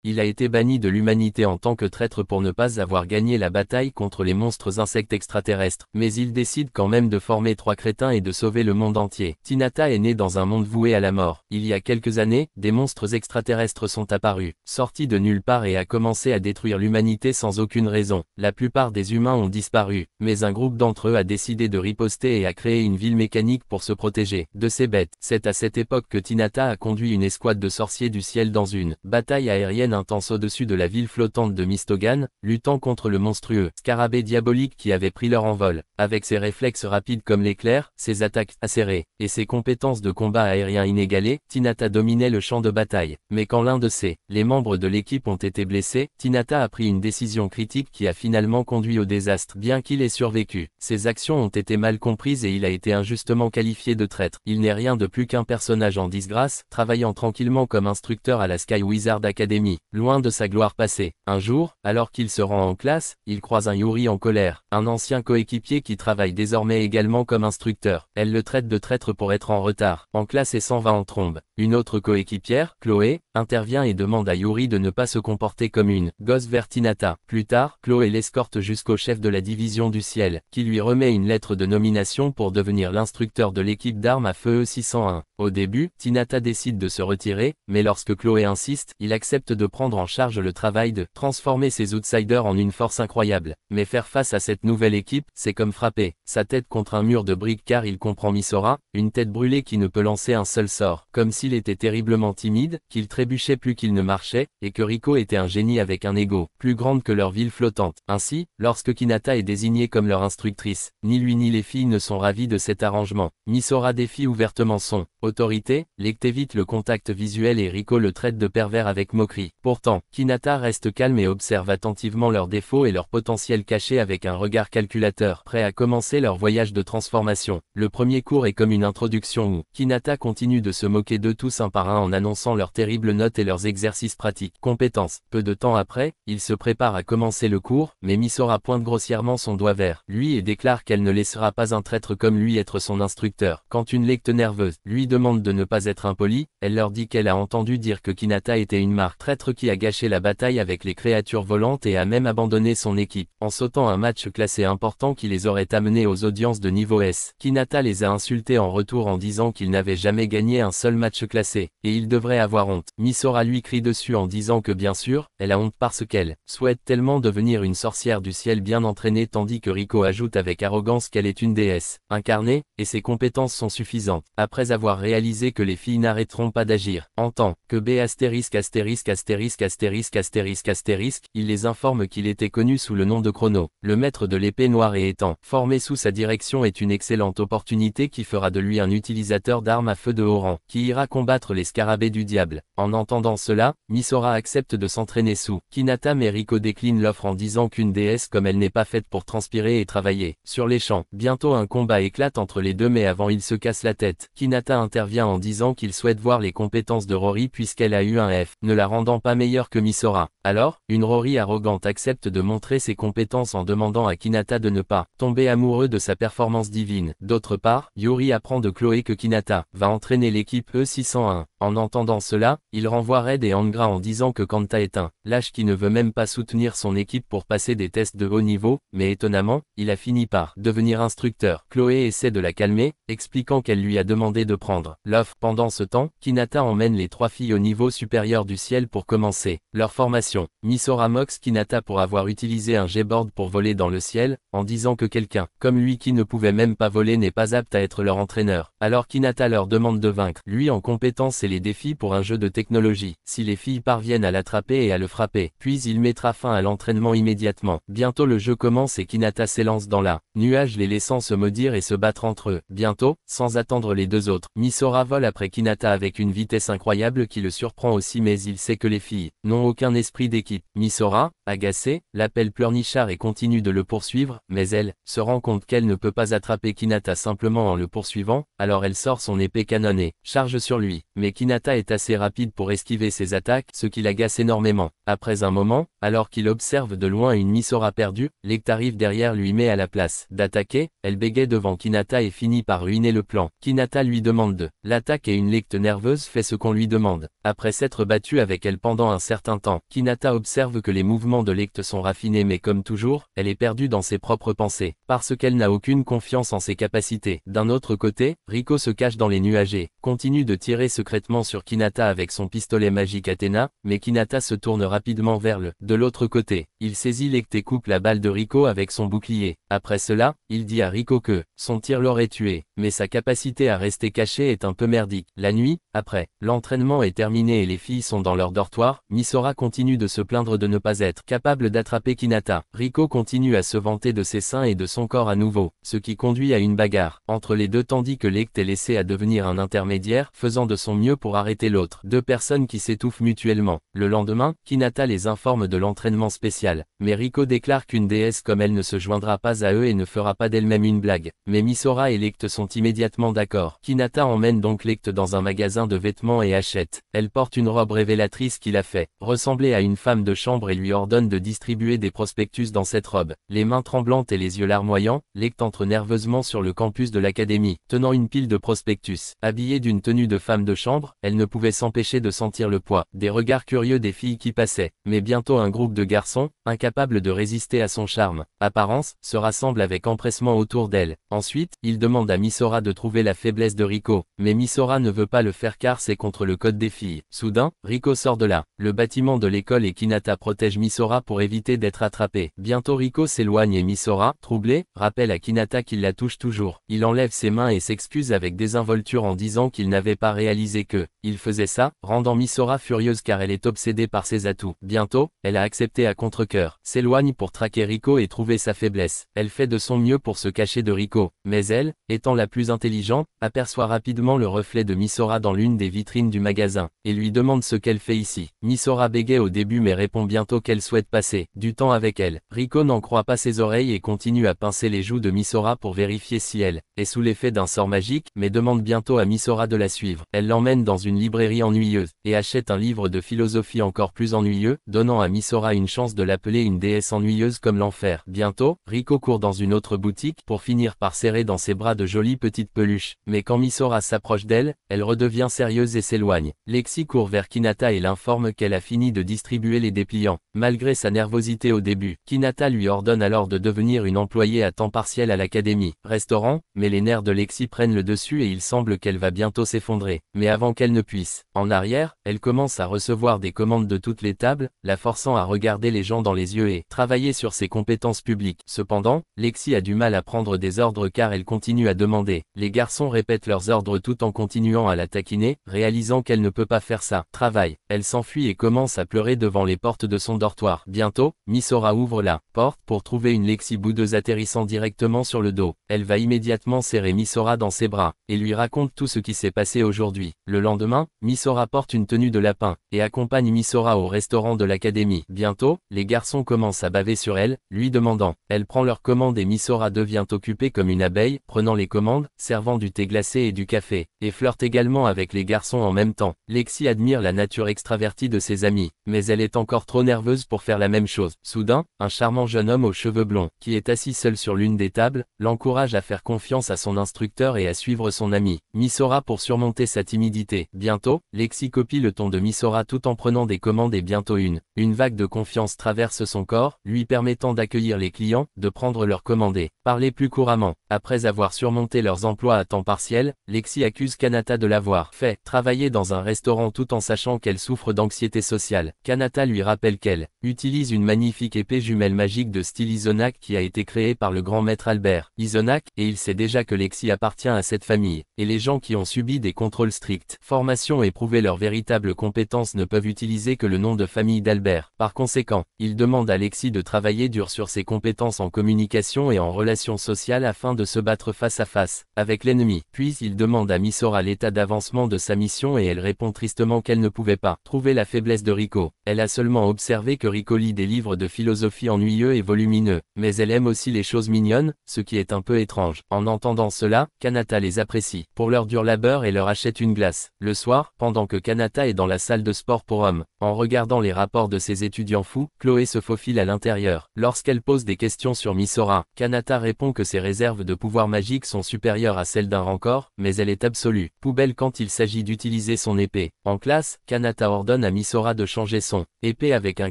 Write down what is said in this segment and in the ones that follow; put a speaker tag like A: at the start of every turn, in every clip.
A: Il a été banni de l'humanité en tant que traître pour ne pas avoir gagné la bataille contre les monstres insectes extraterrestres, mais il décide quand même de former 3 crétins et de sauver le monde entier. Hinata est né dans un monde voué à la mort. Il y a quelques années, des monstres extraterrestres sont apparus, sortis de nulle part et a commencé à détruire l'humanité sans aucune raison. La plupart des humains ont disparu, mais un groupe d'entre eux a décidé de riposter et a créé une ville mécanique pour se protéger de ces bêtes. C'est à cette époque que Hinata a conduit une escouade de sorciers du ciel dans une bataille aérienne intense au-dessus de la ville flottante de Mistogan, luttant contre le monstrueux scarabée diabolique qui avait pris leur envol. Avec ses réflexes rapides comme l'éclair, ses attaques acérées, et ses compétences de combat aérien inégalées, Hinata dominait le champ de bataille. Mais quand l'un de les membres de l'équipe ont été blessés, Hinata a pris une décision critique qui a finalement conduit au désastre. Bien qu'il ait survécu, ses actions ont été mal comprises et il a été injustement qualifié de traître. Il n'est rien de plus qu'un personnage en disgrâce, travaillant tranquillement comme instructeur à la Sky Wizard Academy, loin de sa gloire passée. Un jour, alors qu'il se rend en classe, il croise un Yuri en colère, un ancien coéquipier qui travaille désormais également comme instructeur. Elle le traite de traître pour être en retard en classe et s'en va en trombe. Une autre coéquipière, Chloé, intervient et demande à Yuri de ne pas se comporter comme une gosse vers Hinata. Plus tard, Chloé l'escorte jusqu'au chef de la division du ciel, qui lui remet une lettre de nomination pour devenir l'instructeur de l'équipe d'armes à feu E601. Au début, Hinata décide de se retirer, mais lorsque Chloé insiste, il accepte de prendre en charge le travail de transformer ses outsiders en une force incroyable. Mais faire face à cette nouvelle équipe, c'est comme frapper sa tête contre un mur de briques car il comprend Misora, une tête brûlée qui ne peut lancer un seul sort, comme s'il était terriblement timide, qu'il trébuchait plus qu'il ne marchait, et que Riko était un génie avec un ego plus grande que leur ville flottante. Ainsi, lorsque Hinata est désignée comme leur instructrice, ni lui ni les filles ne sont ravis de cet arrangement. Misora défie ouvertement son autorité, Lecte évite le contact visuel et Riko le traite de pervers avec moquerie. Pourtant, Hinata reste calme et observe attentivement leurs défauts et leurs potentiels cachés avec un regard calculateur, prêt à commencer leur voyage de transformation. Le premier cours est comme une introduction où Hinata continue de se moquer d'eux tous un par un en annonçant leurs terribles notes et leurs exercices pratiques. Compétences. Peu de temps après, il se prépare à commencer le cours, mais Misora pointe grossièrement son doigt vers lui et déclare qu'elle ne laissera pas un traître comme lui être son instructeur. Quand une Lecte nerveuse lui demande de ne pas être impolie, elle leur dit qu'elle a entendu dire que Hinata était une marque traître qui a gâché la bataille avec les créatures volantes et a même abandonné son équipe, en sautant un match classé important qui les aurait amenés aux audiences de niveau S. Hinata les a insultés en retour en disant qu'ils n'avaient jamais gagné un seul match classé, et ils devraient avoir honte. Misora lui crie dessus en disant que bien sûr, elle a honte parce qu'elle souhaite tellement devenir une sorcière du ciel bien entraînée tandis que Riko ajoute avec arrogance qu'elle est une déesse incarnée, et ses compétences sont suffisantes. Après avoir réalisé que les filles n'arrêteront pas d'agir, en tant que B astérisque astérisque astérisque astérisque astérisque astérisque, il les informe qu'il était connu sous le nom de Chrono, le maître de l'épée noire et étant formé sous sa direction est une excellente opportunité qui fera de lui un utilisateur d'armes à feu de haut rang, qui ira combattre les scarabées du diable. En entendant cela, Misora accepte de s'entraîner sous Hinata mais Riko décline l'offre en disant qu'une déesse comme elle n'est pas faite pour transpirer et travailler sur les champs. Bientôt un combat éclate entre les deux mais avant il se casse la tête. Hinata intervient en disant qu'il souhaite voir les compétences de Rory puisqu'elle a eu un F, ne la rendant pas meilleure que Misora. Alors, une Rory arrogante accepte de montrer ses compétences en demandant à Hinata de ne pas tomber amoureux de sa performance divine. D'autre part, Yuri apprend de Chloé que Hinata va entraîner l'équipe E601. En entendant cela, il renvoie Red et Angra en disant que Kanta est un lâche qui ne veut même pas soutenir son équipe pour passer des tests de haut niveau, mais étonnamment, il a fini par devenir instructeur. Chloé essaie de la calmer, expliquant qu'elle lui a demandé de prendre l'offre. Pendant ce temps, Hinata emmène les 3 filles au niveau supérieur du ciel pour commencer leur formation. Misora moque Hinata pour avoir utilisé un G-board pour voler dans le ciel, en disant que quelqu'un comme lui qui ne pouvait même pas voler n'est pas apte à être leur entraîneur. Alors Hinata leur demande de vaincre lui en compétences et les défis pour un jeu de technologie. Si les filles parviennent à l'attraper et à le frapper, puis il mettra fin à l'entraînement immédiatement. Bientôt le jeu commence et Hinata s'élance dans la nuage les laissant se maudire et se battre entre eux. Bientôt, sans attendre les deux autres, Misora vole après Hinata avec une vitesse incroyable qui le surprend aussi mais il sait que les filles n'ont aucun esprit d'équipe. Misora, agacée, l'appelle pleurnichard et continue de le poursuivre, mais elle se rend compte qu'elle ne peut pas attraper Hinata simplement en le poursuivant, alors elle sort son épée canon et charge sur lui, mais Hinata est assez rapide pour esquiver ses attaques, ce qui l'agace énormément. Après un moment, alors qu'il observe de loin une Misora perdue, Lecte arrive derrière lui mais à la place d'attaquer, elle bégaye devant Hinata et finit par ruiner le plan. Hinata lui demande de l'attaque et une Lecte nerveuse fait ce qu'on lui demande. Après s'être battu avec elle pendant un certain temps, Hinata observe que les mouvements de Lecte sont raffinés mais comme toujours, elle est perdue dans ses propres pensées, parce qu'elle n'a aucune confiance en ses capacités. D'un autre côté, Riko se cache dans les nuages et continue de tirer secrètement sur Hinata avec son pistolet magique Athéna, mais Hinata se tourne rapidement vers le de l'autre côté. Il saisit Lecte et coupe la balle de Riko avec son bouclier. Après cela, il dit à Riko que son tir l'aurait tué, mais sa capacité à rester cachée est un peu merdique. La nuit, après, l'entraînement est terminé et les filles sont dans leur dortoir, Misora continue de se plaindre de ne pas être capable d'attraper Hinata. Riko continue à se vanter de ses seins et de son corps à nouveau, ce qui conduit à une bagarre entre les deux tandis que Lecte est laissé à devenir un intermédiaire, faisant de son mieux pour arrêter l'autre. Deux personnes qui s'étouffent mutuellement. Le lendemain, Hinata les informe de l'entraînement spécial, mais Riko déclare qu'une déesse comme elle ne se joindra pas à eux et ne fera pas d'elle-même une blague. Mais Misora et Lecte sont immédiatement d'accord. Hinata emmène donc Lecte dans un magasin de vêtements et achète. Elle porte une robe révélatrice qui la fait ressembler à une femme de chambre et lui ordonne de distribuer des prospectus dans cette robe. Les mains tremblantes et les yeux larmoyants, Lecte entre nerveusement sur le campus de l'académie, tenant une pile de prospectus. Habillée d'une tenue de femme de chambre, elle ne pouvait s'empêcher de sentir le poids des regards curieux des filles qui passaient. Mais bientôt un groupe de garçons, incapables de résister à son charme, apparence, se rassemble avec empressement autour d'elle. Ensuite, il demande à Misora de trouver la faiblesse de Riko, mais Misora ne veut pas le faire car c'est contre le code des filles. Soudain, Riko sort de là. Le bâtiment de l'école et Hinata protège Misora pour éviter d'être attrapé. Bientôt Riko s'éloigne et Misora, troublé, rappelle à Hinata qu'il la touche toujours. Il enlève ses mains et s'excuse avec désinvolture en disant qu'il n'avait pas réalisé que il faisait ça, rendant Misora furieuse car elle est obsédée par ses atouts. Bientôt, elle a accepté à contre-cœur, s'éloigne pour traquer Riko et trouver sa faiblesse. Elle fait de son mieux pour se cacher de Riko, mais elle, étant la plus intelligente, aperçoit rapidement le reflet de Misora dans l'une des vitrines du magasin, et lui demande ce qu'elle fait ici. Misora bégaye au début mais répond bientôt qu'elle souhaite passer du temps avec elle. Riko n'en croit pas ses oreilles et continue à pincer les joues de Misora pour vérifier si elle est sous l'effet d'un sort magique, mais demande bientôt à Misora de la suivre. Elle l'emmène dans une librairie ennuyeuse, et achète un livre de philosophie encore plus ennuyeux, donnant à Misora une chance de l'appeler une déesse ennuyeuse comme l'enfer. Bientôt, Riko court dans une autre boutique pour finir par serrer dans ses bras de jolies petites peluches. Mais quand Misora s'approche d'elle, elle redevient sérieuse et s'éloigne. Lexi court vers Hinata et l'informe qu'elle a fini de distribuer les dépliants. Malgré sa nervosité au début, Hinata lui ordonne alors de devenir une employée à temps partiel à l'académie. Restaurant, mais les nerfs de Lexi prennent le dessus et il semble qu'elle va bientôt s'effondrer. Mais avant qu'elle ne puisse, en arrière, elle commence à recevoir des commandes de toutes les tables, la forçant à regarder les gens dans les yeux et travailler sur ses compétences publiques. Cependant, Lexi a du mal à prendre des ordres car elle continue à demander. Les garçons répètent leurs ordres tout en continuant à la taquiner, réalisant qu'elle ne peut pas faire ça. Travail. Elle s'enfuit et commence à pleurer devant les portes de son dortoir. Bientôt, Misora ouvre la porte pour trouver une Lexi boudeuse atterrissant directement sur le dos. Elle va immédiatement serrer Misora dans ses bras et lui raconte tout ce qui s'est passé aujourd'hui. Le lendemain, Misora porte une tenue de lapin et accompagne Misora au restaurant de l'académie. Bientôt, les garçons commencent à baver sur elle, lui demandant. Elle prend leurs commandes et Misora devient occupée comme une abeille, prenant les commandes, servant du thé glacé et du café, et flirte également avec les garçons en même temps. Lexi admire la nature extravertie de ses amis, mais elle est encore trop nerveuse pour faire la même chose. Soudain, un charmant jeune homme aux cheveux blonds, qui est assis seul sur l'une des tables, l'encourage à faire confiance à son instructeur et à suivre son ami, Misora pour surmonter sa timidité. Bientôt, Lexi copie le ton de Misora tout en prenant des commandes et bientôt une vague de confiance traverse son corps, lui permettant d'accueillir les clients, de prendre leurs commandes et parler plus couramment. Après avoir surmonté leurs emplois à temps partiel, Lexi accuse Kanata de l'avoir fait travailler dans un restaurant tout en sachant qu'elle souffre d'anxiété sociale. Kanata lui rappelle qu'elle utilise une magnifique épée jumelle magique de style Izonak qui a été créée par le grand maître Albert Izonak, et il sait déjà que Lexi appartient à cette famille, et les gens qui ont subi des contrôles stricts, formation et prouvé leurs véritables compétences ne peuvent utiliser que le nom de famille d'Albert. Par conséquent, il demande à Lexi de travailler dur sur ses compétences en communication et en relations sociales afin de se battre face à face avec l'ennemi. Puis il demande à Misora l'état d'avancement de sa mission et elle répond tristement qu'elle ne pouvait pas trouver la faiblesse de Riko. Elle a seulement observé que Riko lit des livres de philosophie ennuyeux et volumineux, mais elle aime aussi les choses mignonnes, ce qui est un peu étrange. En entendant cela, Kanata les apprécie pour leur dur labeur et leur achète achète une glace. Le soir, pendant que Kanata est dans la salle de sport pour hommes, en regardant les rapports de ses étudiants fous, Chloé se faufile à l'intérieur. Lorsqu'elle pose des questions sur Misora, Kanata répond que ses réserves de pouvoir magique sont supérieures à celles d'un rancor, mais elle est absolue. Poubelle quand il s'agit d'utiliser son épée. En classe, Kanata ordonne à Misora de changer son épée avec un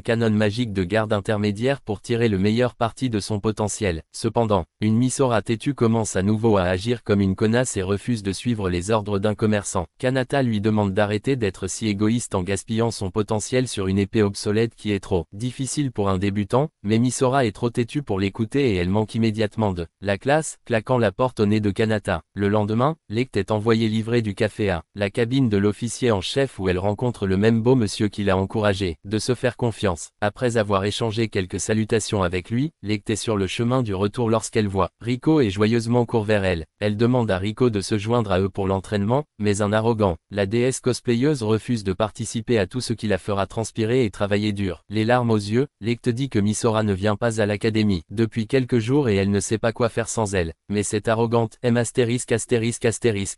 A: canon magique de garde intermédiaire pour tirer le meilleur parti de son potentiel. Cependant, une Misora têtue commence à nouveau à agir comme une connasse et refuse de suivre les ordres d'un commerçant. Kanata lui demande d'arrêter d'être si égoïste en gaspillant son potentiel sur une épée obsolète qui est trop difficile pour un débutant, mais Misora est trop têtue pour l'écouter et elle manque immédiatement de la classe, claquant la porte au nez de Kanata. Le lendemain, Lecte est envoyé livrer du café à la cabine de l'officier en chef où elle rencontre le même beau monsieur qui l'a encouragé de se faire confiance. Après avoir échangé quelques salutations avec lui, Lecte est sur le chemin du retour lorsqu'elle voit Rico et joyeusement court vers elle. Elle demande à Rico de se joindre à eux pour l'entraînement, mais un arrogant, la déesse cosplayeuse refuse de participer à tout ce qui la fera transpirer et travailler dur. Les larmes aux yeux, Lecte dit que Misora ne vient pas à l'académie depuis quelques jours et elle ne sait pas quoi faire sans elle. Mais cette arrogante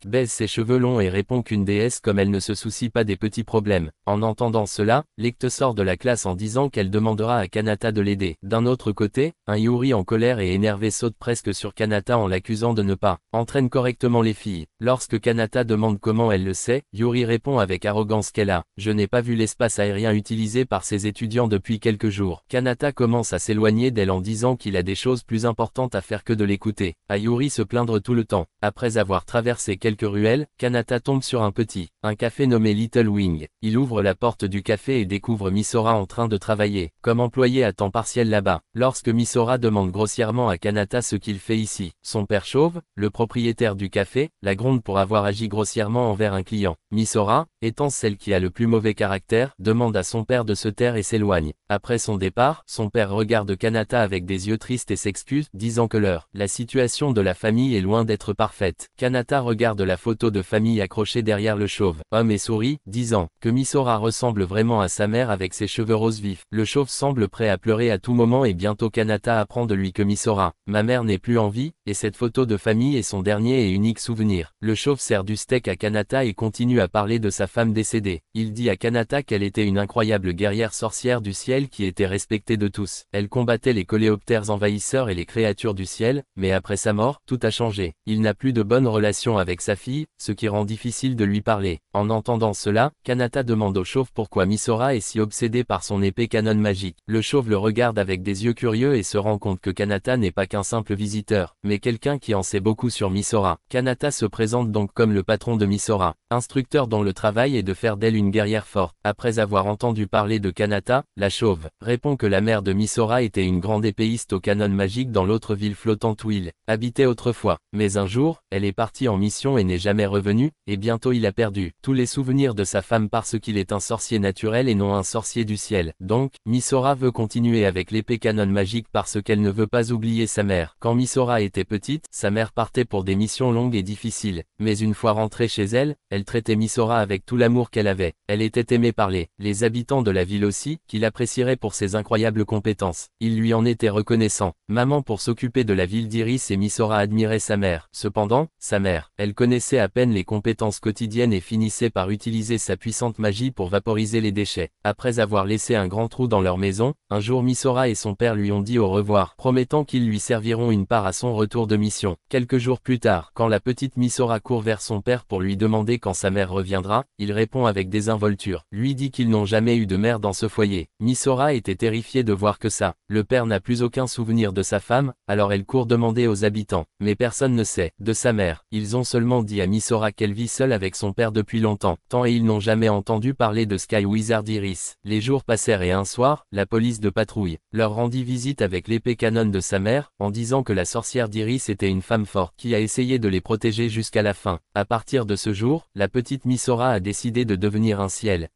A: baise ses cheveux longs et répond qu'une déesse comme elle ne se soucie pas des petits problèmes. En entendant cela, Lecte sort de la classe en disant qu'elle demandera à Kanata de l'aider. D'un autre côté, un Yuri en colère et énervé saute presque sur Kanata en l'accusant de ne pas entraîner correctement les filles. Lorsque Kanata demande comment elle le sait, Yuri répond avec arrogance qu'elle a « Je n'ai pas vu l'espace aérien utilisé par ses étudiants depuis quelques jours ». Kanata commence à s'éloigner d'elle en disant qu'il a des choses plus importantes à faire que de l'écouter. À Yuri se plaindre tout le temps. Après avoir traversé quelques ruelles, Kanata tombe sur un café nommé Little Wing. Il ouvre la porte du café et découvre Misora en train de travailler comme employé à temps partiel là-bas. Lorsque Misora demande grossièrement à Kanata ce qu'il fait ici, son père chauve, le propriétaire du café, la gronde pour avoir agi grossièrement envers un client. Misora, étant celle qui a le plus mauvais caractère, demande à son père de se taire et s'éloigne. Après son départ, son père regarde Kanata avec des yeux tristes et s'excuse, disant que la situation de la famille est loin d'être parfaite. Kanata regarde la photo de famille accrochée derrière le chauve homme et sourit, disant que Misora ressemble vraiment à sa mère avec ses cheveux roses vifs. Le chauve semble prêt à pleurer à tout moment et bientôt Kanata apprend de lui que Misora, ma mère n'est plus en vie, et cette photo de famille est son dernier et unique souvenir. Le chauve sert du steak à Kanata et continue à parler de sa femme décédée. Il dit à Kanata qu'elle était une incroyable guerrière sorcière du ciel qui était respectée de tous. Elle combattait les coléoptères envahisseurs et les créatures du ciel, mais après sa mort, tout a changé. Il n'a plus de bonne relation avec sa fille, ce qui rend difficile de lui parler. En entendant cela, Kanata demande au chauve pourquoi Misora est si obsédée par son épée canon magique. Le chauve le regarde avec des yeux curieux et se rend compte que Kanata n'est pas qu'un simple visiteur, mais quelqu'un qui en sait beaucoup sur Misora. Kanata se présente donc comme le patron de Misora, instructeur dont le travail est de faire d'elle une guerrière forte. Après avoir entendu parler de Kanata, la chauve répond que la mère de Misora était une grande épéiste au canon magique dans l'autre ville flottante où il habitait autrefois. Mais un jour, elle est partie en mission et n'est jamais revenue, et bientôt il a perdu tous les souvenirs de sa femme parce qu'il est un sorcier naturel et non un sorcier du ciel. Donc, Misora veut continuer avec l'épée canon magique parce qu'elle ne veut pas oublier sa mère. Quand Misora était petite, sa mère partait pour des missions longues et difficiles, mais une fois rentrée chez elle, elle traitait Misora avec tout l'amour qu'elle avait. Elle était aimée par les habitants de la ville aussi, qui l'apprécieraient pour ses incroyables compétences. Ils lui en étaient reconnaissants. Maman pour s'occuper de la ville d'Iris et Misora admirait sa mère. Cependant, sa mère, elle connaissait à peine les compétences quotidiennes et finissait par utiliser sa puissante magie pour vaporiser les déchets. Après avoir laissé un grand trou dans leur maison, un jour Misora et son père lui ont dit au revoir, promettant qu'ils lui serviront une part à son retour de mission. Quelques jours plus tard, quand la petite Misora court vers son père pour lui demander quand sa mère reviendra, il répond avec désinvolture, lui dit qu'ils n'ont jamais eu de mère dans ce foyer. Misora était terrifiée de voir que ça. Le père n'a plus aucun souvenir de sa femme, alors elle court demander aux habitants, mais personne ne sait de sa mère. Ils ont seulement dit à Misora qu'elle vit seule avec son père depuis longtemps, tant et ils n'ont jamais entendu parler de Sky Wizard Iris. Les jours passèrent et un soir, la police de patrouille leur rendit visite avec l'épée canon de sa mère, en disant que la sorcière d'Iris était une femme forte qui a essayé de les protéger jusqu'à la fin. À partir de ce jour, la petite Misora a décidé de devenir un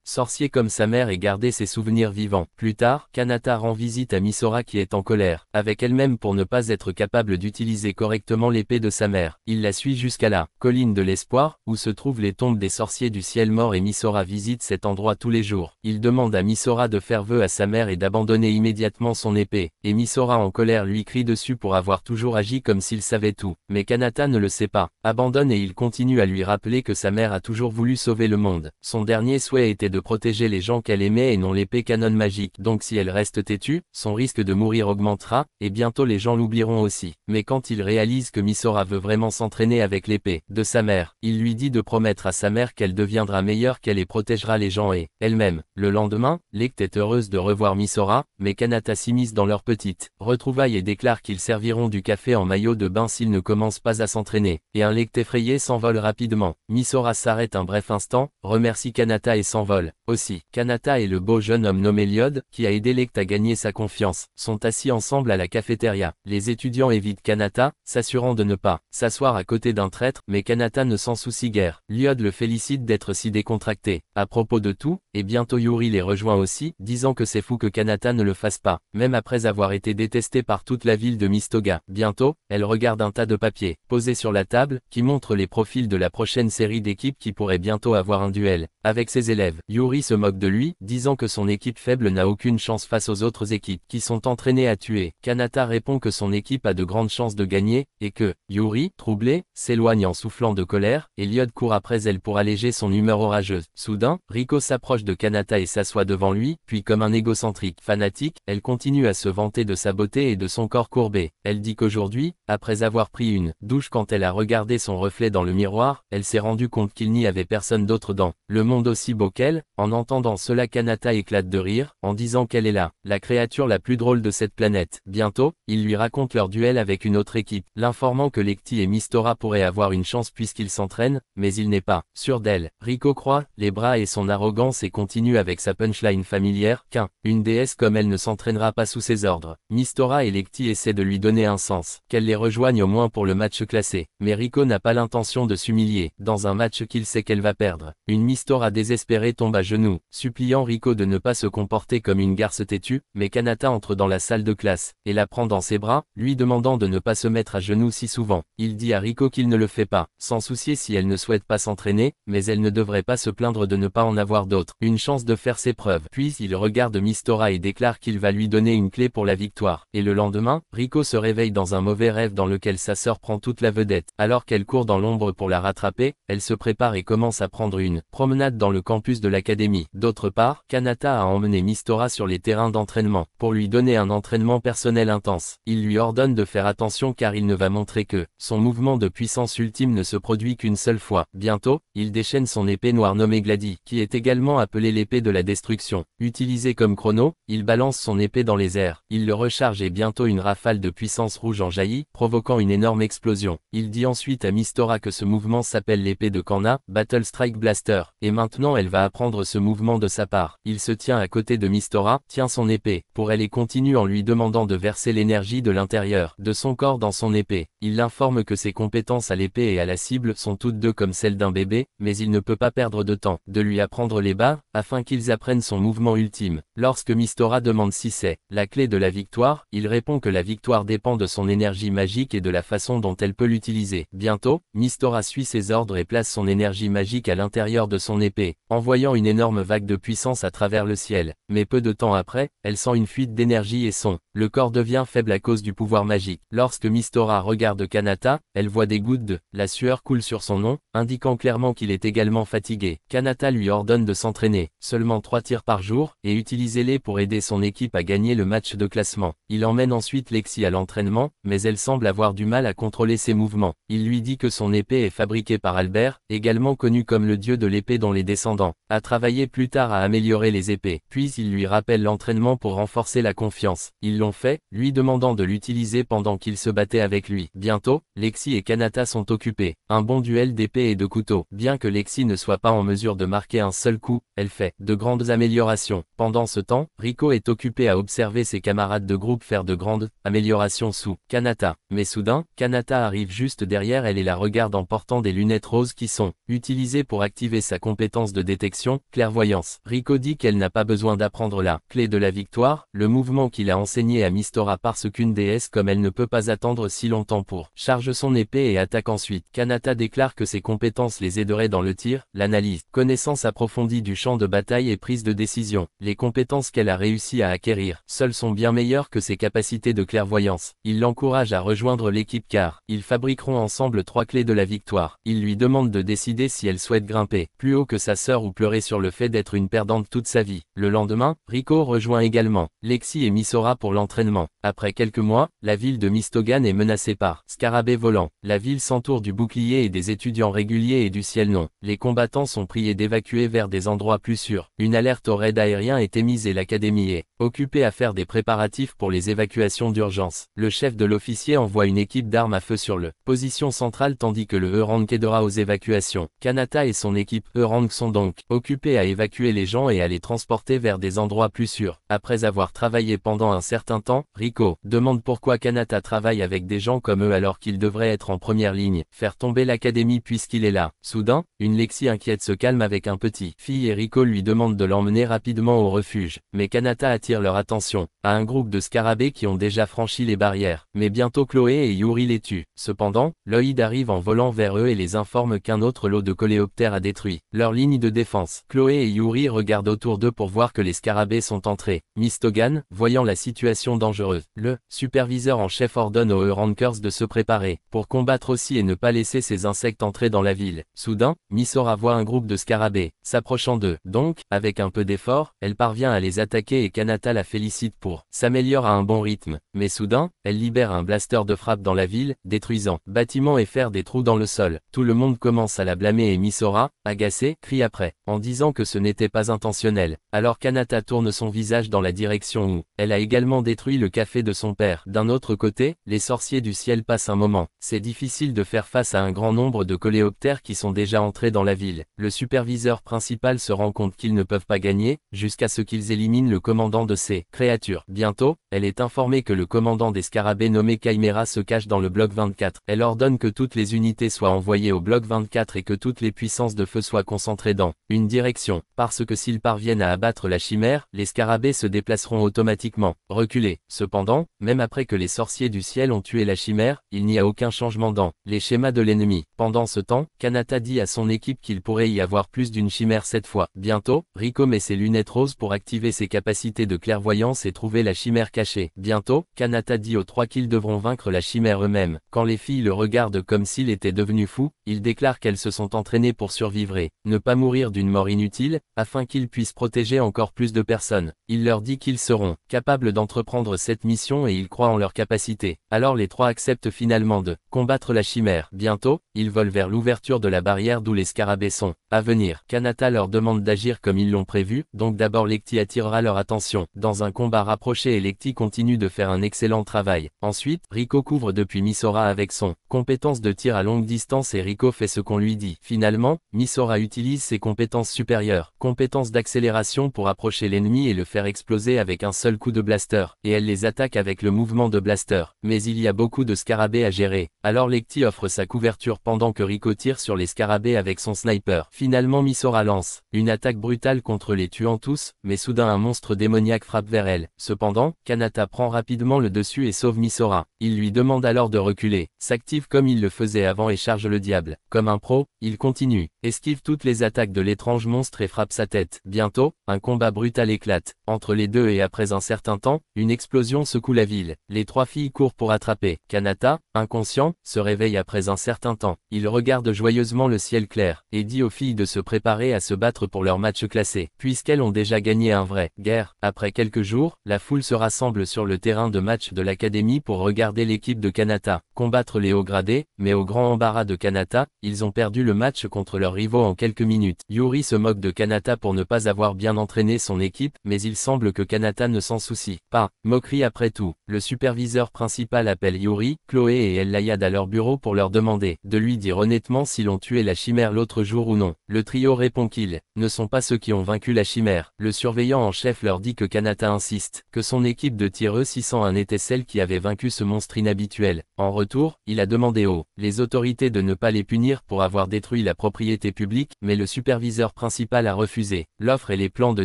A: sorcier comme sa mère et garder ses souvenirs vivants. Plus tard, Kanata rend visite à Misora qui est en colère avec elle-même pour ne pas être capable d'utiliser correctement l'épée de sa mère. Il la suit jusqu'à la colline de l'espoir, où se trouvent les tombes des sorciers du ciel mort et Misora visite cet endroit tous les jours. Il demande à Misora de faire vœu à sa mère et d'abandonner immédiatement son épée, et Misora en colère lui crie dessus pour avoir toujours agi comme s'il savait tout. Mais Kanata ne le sait pas, abandonne et il continue à lui rappeler rappeler que sa mère a toujours voulu sauver le monde. Son dernier souhait était de protéger les gens qu'elle aimait et non l'épée canon magique. Donc si elle reste têtue, son risque de mourir augmentera, et bientôt les gens l'oublieront aussi. Mais quand il réalise que Misora veut vraiment s'entraîner avec l'épée de sa mère, il lui dit de promettre à sa mère qu'elle deviendra meilleure qu'elle et protégera les gens et elle-même. Le lendemain, Lecte est heureuse de revoir Misora, mais Kanata s'immisce dans leur petite retrouvaille et déclare qu'ils serviront du café en maillot de bain s'ils ne commencent pas à s'entraîner. Et un Lecte effrayé s'envole rapidement. Misora s'arrête un bref instant, remercie Kanata et s'envole. Aussi, Kanata et le beau jeune homme nommé Lyode, qui a aidé Lecte à gagner sa confiance, sont assis ensemble à la cafétéria. Les étudiants évitent Kanata, s'assurant de ne pas s'asseoir à côté d'un traître, mais Kanata ne s'en soucie guère. Lyode le félicite d'être si décontracté à propos de tout, et bientôt Yuri les rejoint aussi, disant que c'est fou que Kanata ne le fasse pas, même après avoir été détesté par toute la ville de Mistoga. Bientôt, elle regarde un tas de papiers posés sur la table, qui montrent les profils de la prochaine série d'équipes qui pourrait bientôt avoir un duel avec ses élèves. Yuri se moque de lui, disant que son équipe faible n'a aucune chance face aux autres équipes qui sont entraînées à tuer. Kanata répond que son équipe a de grandes chances de gagner, et que Yuri, troublé, s'éloigne en soufflant de colère, et Lyode court après elle pour alléger son humeur orageuse. Soudain, Riko s'approche de Kanata et s'assoit devant lui, puis comme un égocentrique fanatique, elle continue à se vanter de sa beauté et de son corps courbé. Elle dit qu'aujourd'hui, après avoir pris une douche quand elle a regardé son reflet dans le miroir, elle s'est rendue compte qu'il n'y avait personne d'autre dans le monde aussi beau qu'elle. En entendant cela, Kanata éclate de rire, en disant qu'elle est la créature la plus drôle de cette planète. Bientôt, il lui raconte leur duel avec une autre équipe, l'informant que Lecte et Mistora pourraient avoir une chance puisqu'ils s'entraînent, mais il n'est pas sûr d'elle. Riko croit les bras et son arrogance et continue avec sa punchline familière, une déesse comme elle ne s'entraînera pas sous ses ordres. Mistora et Lecte essaient de lui donner un sens, qu'elle les rejoigne au moins pour le match classé. Mais Riko n'a pas l'intention de s'humilier, dans un match qu'il sait qu'elle va perdre. Une Mistora désespérée tombe à genoux, suppliant Riko de ne pas se comporter comme une garce têtue, mais Kanata entre dans la salle de classe, et la prend dans ses bras, lui demandant de ne pas se mettre à genoux si souvent. Il dit à Riko qu'il ne le fait pas, sans soucier si elle ne souhaite pas s'entraîner, mais elle ne devrait pas se plaindre de ne pas en avoir d'autres. Une chance de faire ses preuves. Puis il regarde Mistora et déclare qu'il va lui donner une clé pour la victoire. Et le lendemain, Riko se réveille dans un mauvais rêve dans lequel sa sœur prend toute la vedette. Alors qu'elle court dans l'ombre pour la rattraper, elle se prépare et commence à prendre une promenade dans le campus de l'académie. D'autre part, Kanata a emmené Mistora sur les terrains d'entraînement, pour lui donner un entraînement personnel intense. Il lui ordonne de faire attention car il ne va montrer que son mouvement de puissance ultime ne se produit qu'une seule fois. Bientôt, il déchaîne son épée noire nommée Gladi, qui est également appelée l'épée de la destruction. Utilisée comme chrono, il balance son épée dans les airs. Il le recharge et bientôt une rafale de puissance rouge en jaillit, provoquant une énorme explosion. Il dit ensuite à Mistora que ce mouvement s'appelle l'épée de Kanna, Battle Strike Blaster, et maintenant elle va apprendre ce mouvement de sa part. Il se tient à côté de Mistora, tient son épée pour elle et continue en lui demandant de verser l'énergie de l'intérieur de son corps dans son épée. Il l'informe que ses compétences à l'épée et à la cible sont toutes deux comme celles d'un bébé, mais il ne peut pas perdre de temps de lui apprendre les bases, afin qu'ils apprennent son mouvement ultime. Lorsque Mistora demande si c'est la clé de la victoire, il répond que la victoire dépend de son énergie magique et de la façon dont elle peut l'utiliser. Bientôt, Mistora suit ses ordres et place son énergie magique à l'intérieur de son épée, envoyant une énorme vague de puissance à travers le ciel. Mais peu de temps après, elle sent une fuite d'énergie et le corps devient faible à cause du pouvoir magique. Lorsque Mistora regarde Kanata, elle voit des gouttes la sueur coule sur son nom, indiquant clairement qu'il est également fatigué. Kanata lui ordonne de s'entraîner, seulement 3 tirs par jour, et utiliser-les pour aider son équipe à gagner le match de classement. Il emmène ensuite Lexi à l'entraînement, mais elle semble avoir du mal à contrôler ses mouvements. Il lui dit que son épée est fabriquée par Albert, également connu comme le dieu de l'épée dont les descendants a travaillé plus tard à améliorer les épées. Puis il lui rappelle l'entraînement pour renforcer la confiance. Ils l'ont fait, lui demandant de l'utiliser pendant qu'il se battait avec lui. Bientôt, Lexi et Kanata sont occupés. Un bon duel d'épée et de couteau. Bien que Lexi ne soit pas en mesure de marquer un seul coup, elle fait de grandes améliorations. Pendant ce temps, Riko est occupé à observer ses camarades de groupe faire de grandes améliorations sous Kanata. Mais soudain, Kanata arrive juste derrière elle et la regarde en portant des lunettes roses qui sont utilisées pour activer sa compétence de détection, clairvoyance. Riko dit qu'elle n'a pas besoin d'apprendre la clé de la victoire, le mouvement qu'il a enseigné à Mistora parce qu'une déesse comme elle ne peut pas attendre si longtemps pour charge son épée et attaque ensuite. Kanata déclare que ses compétences les aideraient dans le tir, l'analyse, connaissance approfondie du champ de bataille et prise de décision. Les compétences qu'elle a réussi à acquérir, seules sont bien meilleures que ses capacités de clairvoyance. Il l'encourage à rejoindre l'équipe car ils fabriqueront ensemble 3 clés de la victoire. Il lui demande demande de décider si elle souhaite grimper plus haut que sa sœur ou pleurer sur le fait d'être une perdante toute sa vie. Le lendemain, Rico rejoint également Lexi et Misora pour l'entraînement. Après quelques mois, la ville de Mistogan est menacée par scarabées volants. La ville s'entoure du bouclier et des étudiants réguliers et du ciel non. Les combattants sont priés d'évacuer vers des endroits plus sûrs. Une alerte au raid aérien est émise et l'académie est occupée à faire des préparatifs pour les évacuations d'urgence. Le chef de l'officier envoie une équipe d'armes à feu sur le position centrale tandis que le E-Rang aidera aux évacuations. Kanata et son équipe E-Rang sont donc occupés à évacuer les gens et à les transporter vers des endroits plus sûrs. Après avoir travaillé pendant un certain temps, Rico demande pourquoi Kanata travaille avec des gens comme eux alors qu'il devrait être en première ligne, faire tomber l'académie puisqu'il est là. Soudain, une Lexi inquiète se calme avec un petit fille et Rico lui demande de l'emmener rapidement au refuge. Mais Kanata attire leur attention à un groupe de scarabées qui ont déjà franchi les barrières. Mais bientôt Chloé et Yuri les tuent. Cependant, Lloyd arrive en volant vers eux et les informe qu'un autre lot de coléoptères a détruit leur ligne de défense. Chloé et Yuri regardent autour d'eux pour voir que les scarabées sont entrés. Mistogan, voyant la situation dangereuse, le superviseur en chef ordonne aux E-Rankers de se préparer pour combattre aussi et ne pas laisser ces insectes entrer dans la ville. Soudain, Misora voit un groupe de scarabées s'approchant d'eux. Donc, avec un peu d'effort, elle parvient à les attaquer et Kanata la félicite pour s'améliorer à un bon rythme. Mais soudain, elle libère un blaster de frappe dans la ville, détruisant bâtiments et faire des trous dans le sol. Tout le monde commence à la blâmer et Misora, agacée, crie après, en disant que ce n'était pas intentionnel. Alors Kanata tourne son visage dans la direction où elle a également détruit le café de son père. D'un autre côté, les sorciers du ciel passent un moment. C'est difficile de faire face à un grand nombre de coléoptères qui sont déjà entrés dans la ville. Le superviseur principal se rend compte qu'ils ne peuvent pas gagner, jusqu'à ce qu'ils éliminent le commandant de ces créatures. Bientôt, elle est informée que le commandant des scarabées nommé Chimera se cache dans le bloc 24. Elle ordonne que toutes les unités soient envoyées au bloc 24 et que toutes les puissances de feu soient concentrées dans une direction. Parce que s'ils parviennent à abattre la chimère, les scarabées se déplaceront automatiquement. Reculer. Cependant, même après que les sorciers du ciel ont tué la chimère, il n'y a aucun changement dans les schémas de l'ennemi. Pendant ce temps, Kanata dit à son équipe qu'il pourrait y avoir plus d'une chimère cette fois. Bientôt, Rico met ses lunettes roses pour activer ses capacités de clairvoyance et trouver la chimère cachée. Bientôt, Kanata dit aux trois qu'ils devront vaincre la chimère eux-mêmes. Quand les filles le regardent comme s'il était devenu fou, il déclare qu'elles se sont entraînées pour survivre et ne pas mourir d'une mort inutile, afin qu'ils puissent protéger encore plus de personnes. Il leur dit qu'ils seront capables d'entreprendre cette mission et ils croient en leur capacité. Alors les trois acceptent finalement de combattre la chimère. Bientôt, ils volent vers l'ouverture de la barrière d'où les scarabées sont à venir. Kanata leur demande d'agir comme ils l'ont prévu, donc d'abord Lexi attirera leur attention. Dans un combat rapproché et Lexi continue de faire un excellent travail. Ensuite, Rico couvre depuis Misora avec son compétence de tir à longue distance et Rico fait ce qu'on lui dit. Finalement, Misora utilise ses compétences supérieures, compétences d'accélération pour approcher l'ennemi et le faire exploser avec un seul coup de blaster, et elle les attaque avec le mouvement de blaster. Mais il y a beaucoup de scarabées à gérer. Alors Lexi offre sa couverture pendant que Rico tire sur les scarabées avec son sniper. Finalement Misora lance une attaque brutale contre les tuant tous, mais soudain un monstre démoniaque frappe vers elle. Cependant, Kanata prend rapidement le dessus et sauve Misora. Il lui demande alors de reculer, s'active comme il le faisait avant et charge le diable. Comme un pro, il continue, esquive toutes les attaques de l'étrange monstre et frappe sa tête. Bientôt, un combat brutal éclate entre les deux et après un certain temps, une explosion secoue la ville. Les trois filles courent pour attraper. Kanata, inconscient, se réveille après un certain temps. Il regarde joyeusement le ciel clair et dit aux filles de se préparer à se battre pour leur match classé, puisqu'elles ont déjà gagné un vrai guerre. Après quelques jours, la foule se rassemble sur le terrain de match de l'académie pour regarder l'équipe de Kanata combattre les hauts gradés, mais au grand embarras de Kanata, ils ont perdu le match contre leurs rivaux en quelques minutes. Yuri se moque de Kanata pour ne pas avoir bien entraîné son équipe, mais il semble que Kanata ne s'en soucie pas. Moquerie après tout. Le superviseur principal appelle Yuri, Chloé et El-Layad à leur bureau pour leur demander de lui dire honnêtement s'ils ont tué la chimère l'autre jour ou non. Le trio répond qu'ils ne sont pas ceux qui ont vaincu la chimère. Le surveillant en chef leur dit que Kanata insiste que son équipe de tir E601 était celle qui avait vaincu ce monstre inhabituel. En retour, il a demandé aux les autorités de ne pas les punir pour avoir détruit la propriété publique, mais le superviseur principal a refusé l'offre et les plans de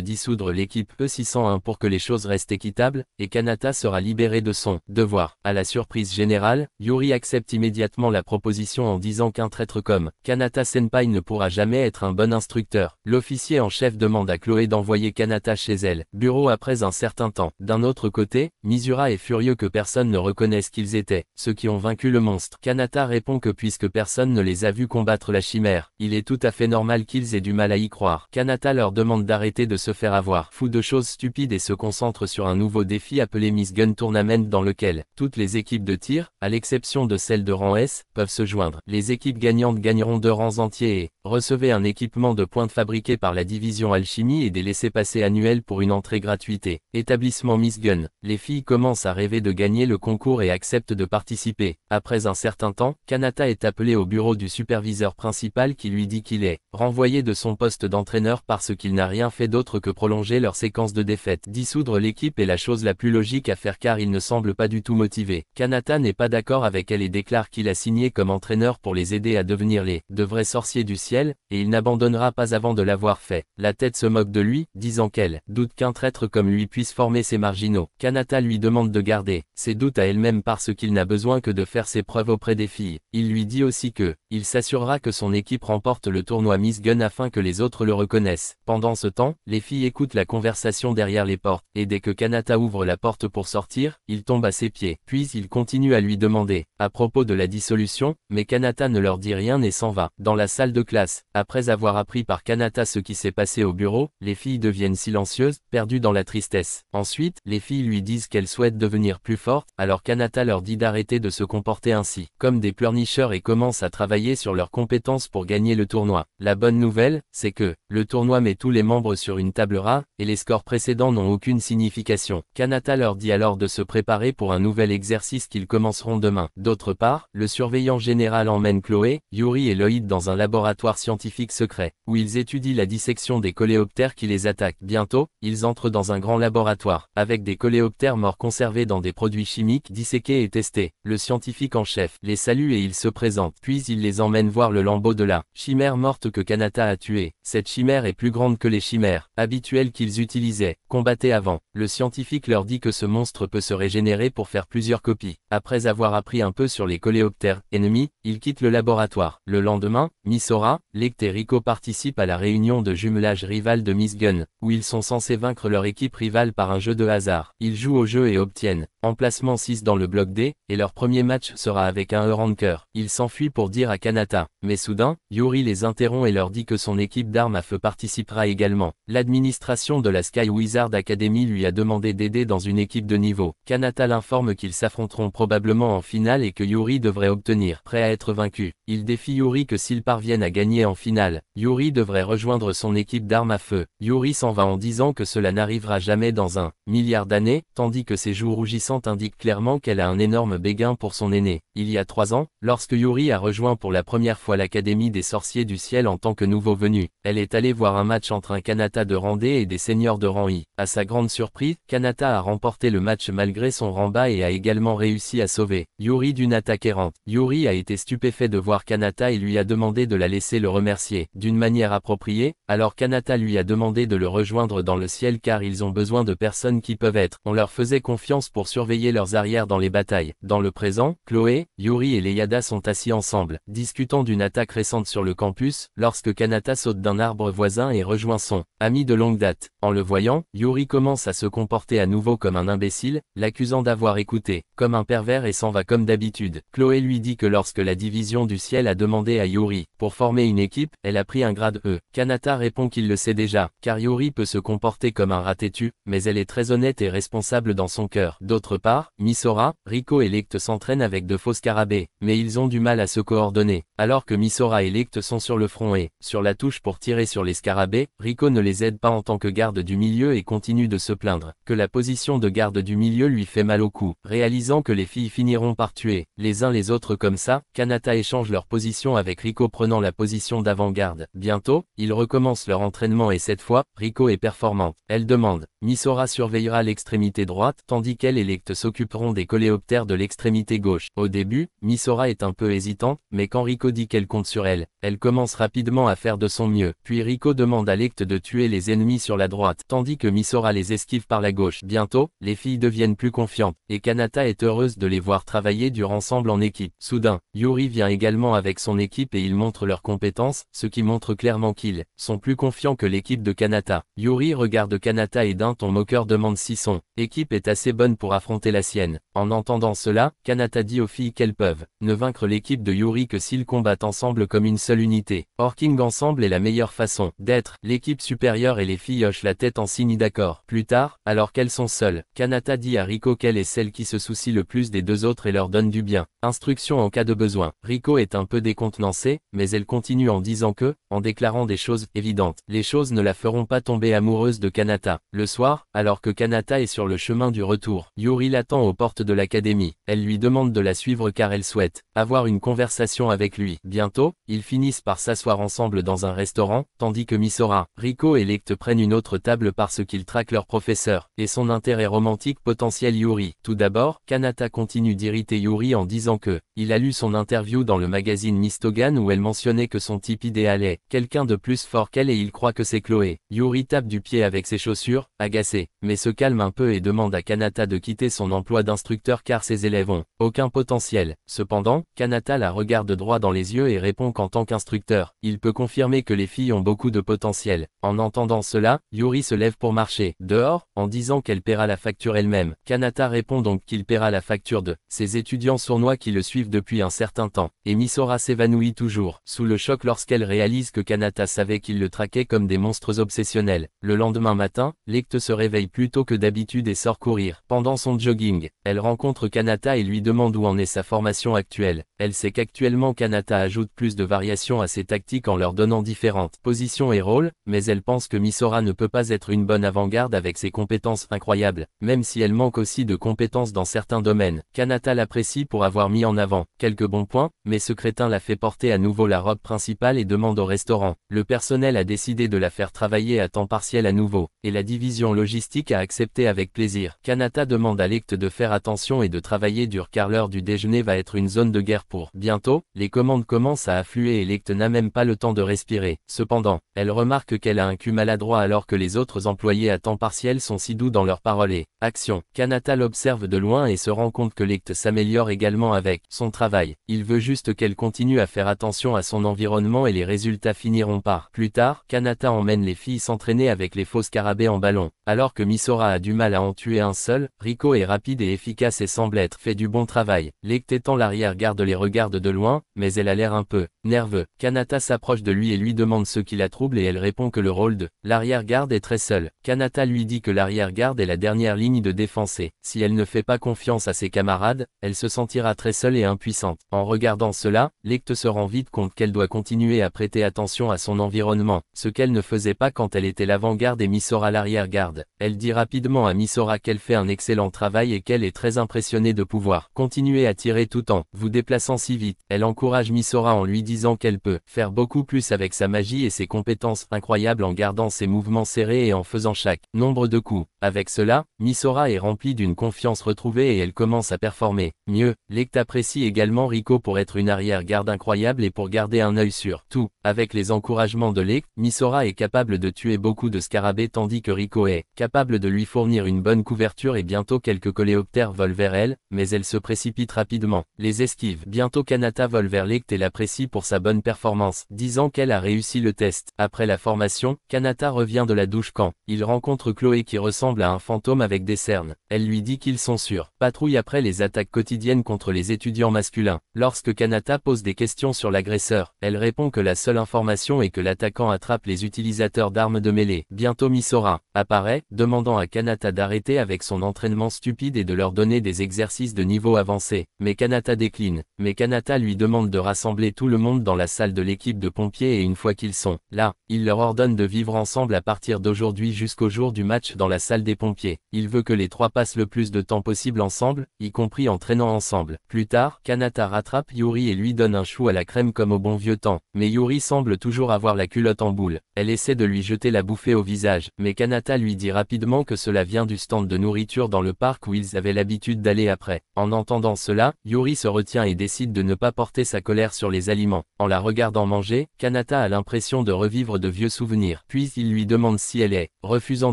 A: dissoudre l'équipe E601 pour que les choses restent équitables, et Kanata sera libéré de son devoir. À la surprise générale, Yuri accepte immédiatement la proposition en disant qu'un traître comme Kanata Senpai ne pourra jamais être un bon instructeur. L'officier en chef demande à Chloé d'envoyer Kanata chez elle. Bureau après un certain temps. D'un autre côté, Misura est furieux que personne ne reconnaisse qu'ils étaient ceux qui ont vaincu le monstre. Kanata répond que puisque personne ne les a vus combattre la chimère, il est tout à fait normal qu'ils aient du mal à y croire. Kanata leur demande d'arrêter de se faire avoir fou de choses stupides et se concentre sur un nouveau défi appelé Miss Gun Tournament dans lequel toutes les équipes de tir, à l'exception de celles de rang S, peuvent se joindre. Les équipes gagnantes gagneront 2 rangs entiers et recevez un équipement de pointe fabriqué par la division Alchimie et des laissez-passer annuels pour une entrée gratuité. Établissement Miss Gun. Les filles commencent à rêver de gagner le concours et acceptent de participer. Après un certain temps, Kanata est appelé au bureau du superviseur principal qui lui dit qu'il est renvoyé de son poste d'entraîneur parce qu'il n'a rien fait d'autre que prolonger leur séquence de défaites. Dissoudre l'équipe est la chose la plus logique à faire car il ne semble pas du tout motivé. Kanata n'est pas d'accord avec elle et déclare qu'il a signé comme entraîneur pour les aider à devenir les de vrais sorciers du ciel, et il n'abandonnera pas avant de l'avoir fait. La tête se moque de lui, disant qu'elle doute qu'un traître comme lui puisse former ses marginaux. Kanata lui demande de garder ses doutes à elle-même parce qu'il n'a besoin que de faire ses preuves auprès des filles. Il lui dit aussi que il s'assurera que son équipe remporte le tournoi Miss Gun afin que les autres le reconnaissent. Pendant ce temps, les filles écoutent la conversation derrière les portes, et dès que Kanata ouvre la porte pour sortir, il tombe à ses pieds. Puis il continue à lui demander à propos de la dissolution, mais Kanata ne leur dit rien et s'en va. Dans la salle de classe, après avoir appris par Kanata ce qui s'est passé au bureau, les filles deviennent silencieuses, perdues dans la tristesse. Ensuite, les filles lui disent qu'elles souhaitent devenir plus fortes, alors Kanata leur dit d'arrêter de se comporter ainsi comme des pleurnicheurs et commence à travailler sur leurs compétences pour gagner le tournoi. La bonne nouvelle, c'est que le tournoi met tous les membres sur une table rase, et les scores précédents n'ont aucune signification. Kanata leur dit alors de se préparer pour un nouvel exercice qu'ils commenceront demain. D'autre part, le surveillant général emmène Chloé, Yuri et Lloyd dans un laboratoire scientifique secret, où ils étudient la dissection des coléoptères qui les attaquent. Bientôt, ils entrent dans un grand laboratoire, avec des coléoptères morts conservés dans des produits chimiques disséqués et testés. Le scientifique en chef les salue et il se présente, puis il les emmène voir le lambeau de la chimère morte que Kanata a tuée. Cette chimère est plus grande que les chimères habituelles qu'ils utilisaient, combattaient avant. Le scientifique leur dit que ce monstre peut se régénérer pour faire plusieurs copies. Après avoir appris un peu sur les coléoptères ennemis, ils quittent le laboratoire. Le lendemain, Misora, Lecte et Rico participent à la réunion de jumelage rival de Miss Gun, où ils sont censés vaincre leur équipe rivale par un jeu de hasard. Ils jouent au jeu et obtiennent emplacement 6 dans le bloc D, et leur premier match sera avec un E-ranker. Ils s'enfuient pour dire à Kanata, mais soudain, Yuri les interrompt et leur dit que son équipe d'armes à feu participera également. L'administration de la Sky Wizard Academy lui a demandé d'aider dans une équipe de niveau. Kanata l'informe qu'ils s'affronteront probablement en finale et que Yuri devrait obtenir prêt à être vaincu. Il défie Yuri que s'ils parviennent à gagner en finale, Yuri devrait rejoindre son équipe d'armes à feu. Yuri s'en va en disant que cela n'arrivera jamais dans 1 milliard d'années, tandis que ses joues rougissantes indiquent clairement qu'elle a un énorme béguin pour son aîné. Il y a 3 ans, lorsque Yuri a rejoint pour la première fois l'Académie des sorciers du ciel en tant que nouveau venu, elle est allée voir un match entre un Kanata de rang D et des seigneurs de rang I. À sa grande surprise, Kanata a remporté le match malgré son rang bas et a également réussi à sauver Yuri d'une attaque errante. Yuri a été stupéfait de voir Kanata et lui a demandé de la laisser le remercier d'une manière appropriée, alors Kanata lui a demandé de le rejoindre dans le ciel car ils ont besoin de personnes qui peuvent être. On leur faisait confiance pour surveiller leurs arrières dans les batailles. Dans le présent, Chloé, Yuri et Leyada sont assis ensemble, discutant d'une attaque récente sur le campus, lorsque Kanata saute d'un arbre voisin et rejoint son ami de longue date. En le voyant, Yuri commence à se comporter à nouveau comme un imbécile, l'accusant d'avoir écouté comme un pervers et s'en va comme d'habitude. Chloé lui dit que lorsque la division du ciel a demandé à Yuri pour former une équipe, elle a pris un grade E. Kanata répond qu'il le sait déjà, car Yuri peut se comporter comme un rat têtu, mais elle est très honnête et responsable dans son cœur. D'autre part, Misora, Rico et Lecte s'entraînent avec de faux scarabées, mais ils ont du mal à se coordonner. Alors que Misora et Lecte sont sur le front et sur la touche pour tirer sur les scarabées, Rico ne les aide pas en tant que garde du milieu et continue de se plaindre que la position de garde du milieu lui fait mal au cou. Réalisant que les filles finiront par tuer les uns les autres comme ça, Kanata échange leur position avec Rico prenant la position d'avant-garde. Bientôt, ils recommencent leur entraînement et cette fois, Rico est performante. Elle demande, Misora surveillera l'extrémité droite, tandis qu'elle et Lecte s'occuperont des coléoptères de l'extrémité gauche. Au début, Misora est un peu hésitante, mais quand Rico dit qu'elle compte sur elle, elle commence rapidement à faire de son mieux. Puis Rico demande à Lecte de tuer les ennemis sur la droite, tandis que Misora les esquive par la gauche. Bientôt, les filles deviennent plus confiantes, et Kanata est heureuse de les voir travailler dur ensemble en équipe. Soudain, Yuri vient également avec son équipe et ils montrent leurs compétences, ce qui montre clairement qu'ils sont plus confiants que l'équipe de Kanata. Yuri regarde Kanata et d'un ton moqueur demande demande si son équipe est assez bonne pour affronter la sienne. En entendant cela, Kanata dit aux filles qu'elles peuvent ne vaincre l'équipe de Yuri que s'ils combattent ensemble comme une seule unité. Working ensemble est la meilleure façon d'être l'équipe supérieure et les filles hochent la tête en signe d'accord. Plus tard, alors qu'elles sont seules, Kanata dit à Riko qu'elle est celle qui se soucie le plus des deux autres et leur donne du bien. Instruction en cas de besoin. Riko est un peu décontenancée, mais elle continue en disant que, en déclarant des choses évidentes, les choses ne la feront pas tomber amoureuse de Kanata. Le soir, alors que Kanata est sur le chemin du retour, Yuri l'attend aux portes de l'académie. Elle lui demande de la suivre car elle souhaite avoir une conversation avec lui. Bientôt, ils finissent par s'asseoir ensemble dans un restaurant, tandis que Misora, Riko et Lecte prennent une autre table parce qu'ils traquent leur professeur et son intérêt romantique potentiel Yuri. Tout d'abord, Kanata continue d'irriter Yuri en disant que il a lu son interview dans le magazine Mistogan où elle mentionnait que son type idéal est quelqu'un de plus fort qu'elle et il croit que c'est Chloé. Yuri tape du pied avec ses chaussures, agacé, mais se calme un peu et demande à Kanata de quitter son emploi d'instructeur car ses élèves ont aucun potentiel. Cependant, Kanata la regarde droit dans les yeux et répond qu'en tant qu'instructeur, il peut confirmer que les filles ont beaucoup de potentiel. En entendant cela, Yuri se lève pour marcher dehors, en disant qu'elle paiera la facture elle-même. Kanata répond donc qu'il paiera la facture de ses étudiants sournois qui le suivent depuis un certain temps. Et Misora s'évanouit toujours, sous le choc lorsqu'elle réalise que Kanata savait qu'il le traquait comme des monstres obsessionnels. Le lendemain matin, Lecte se réveille plus tôt que d'habitude et sort courir. Pendant son jogging, elle rencontre Kanata et lui demande où en est sa formation actuelle. Elle sait qu'actuellement Kanata ajoute plus de variations à ses tactiques en leur donnant différentes positions et rôles, mais elle pense que Misora ne peut pas être une bonne avant-garde avec ses compétences incroyables, même si elle manque aussi de compétences dans certains domaines. Kanata l'apprécie pour avoir mis en avant quelques bons points, mais ce crétin la fait porter à nouveau la robe principale et demande au restaurant. Le personnel a décidé de la faire travailler à temps partiel à nouveau, et la division logistique a accepté avec plaisir. Kanata demande à Lecte de faire attention et de travailler dur car l'heure du déjeuner va être une zone de guerre pour. Bientôt, les commandes commencent à affluer et Lecte n'a même pas le temps de respirer. Cependant, elle remarque qu'elle a un cul maladroit alors que les autres employés à temps partiel sont si doux dans leurs paroles et actions. Kanata l'observe de loin et se rend compte que Lecte s'améliore également avec son travail. Il veut juste qu'elle continue à faire attention à son environnement et les résultats finiront par. Plus tard, Kanata emmène les filles s'entraîner avec les faux scarabées en ballon. Alors que Misora a du mal à en tuer un seul, Riko est rapide et efficace et semble être fait du bon travail. Lecte étant l'arrière-garde les regarde de loin, mais elle a l'air un peu nerveux. Kanata s'approche de lui et lui demande ce qui la trouble et elle répond que le rôle de l'arrière-garde est très seul. Kanata lui dit que l'arrière-garde est la dernière ligne de défense et, si elle ne fait pas confiance à ses camarades, elle se sentira très seule et impuissante. En regardant cela, Lecte se rend vite compte qu'elle doit continuer à prêter attention à son environnement, ce qu'elle ne faisait pas quand elle était l'avant-garde et Misora l'arrière-garde. Elle dit rapidement à Misora qu'elle fait un excellent travail et qu'elle est très impressionnée de pouvoir continuer à tirer tout en vous déplaçant si vite. Elle encourage Misora en lui disant qu'elle peut faire beaucoup plus avec sa magie et ses compétences incroyables en gardant ses mouvements serrés et en faisant chaque nombre de coups. Avec cela, Misora est remplie d'une confiance retrouvée et elle commence à performer mieux. Lecte apprécie également Riko pour être une arrière-garde incroyable et pour garder un œil sur tout. Avec les encouragements de Lecte, Misora est capable de tuer beaucoup de scarabées tandis que Riko est capable de lui fournir une bonne couverture et bientôt quelques coléoptères volent vers elle, mais elle se précipite rapidement. Les esquive. Bientôt Kanata vole vers Lecte et l'apprécie pour sa bonne performance, disant qu'elle a réussi le test. Après la formation, Kanata revient de la douche quand il rencontre Chloé qui ressemble à un fantôme avec des cernes. Elle lui dit qu'ils sont sur patrouille après les attaques quotidiennes contre les étudiants masculins. Lorsque Kanata pose des questions sur l'agresseur, elle répond que la seule information est que l'attaquant attrape les utilisateurs d'armes de mêlée. Bientôt Misora apparaît, demandant à Kanata d'arrêter avec son entraînement stupide et de leur donner des exercices de niveau avancé. Mais Kanata décline. Mais Kanata lui demande de rassembler tout le monde dans la salle de l'équipe de pompiers et une fois qu'ils sont là, il leur ordonne de vivre ensemble à partir d'aujourd'hui jusqu'au jour du match dans la salle des pompiers. Il veut que les trois passent le plus de temps possible ensemble, y compris en traînant ensemble. Plus tard, Kanata rattrape Yuri et lui donne un chou à la crème comme au bon vieux temps. Mais Yuri semble toujours avoir la culotte en boule. Elle essaie de lui jeter la bouffée au visage, mais Kanata lui dit rapidement que cela vient du stand de nourriture dans le parc où ils avaient l'habitude d'aller après. En entendant cela, Yuri se retient et décide de ne pas porter sa colère sur les aliments. En la regardant manger, Kanata a l'impression de revivre de vieux souvenirs. Puis il lui demande si elle est, refusant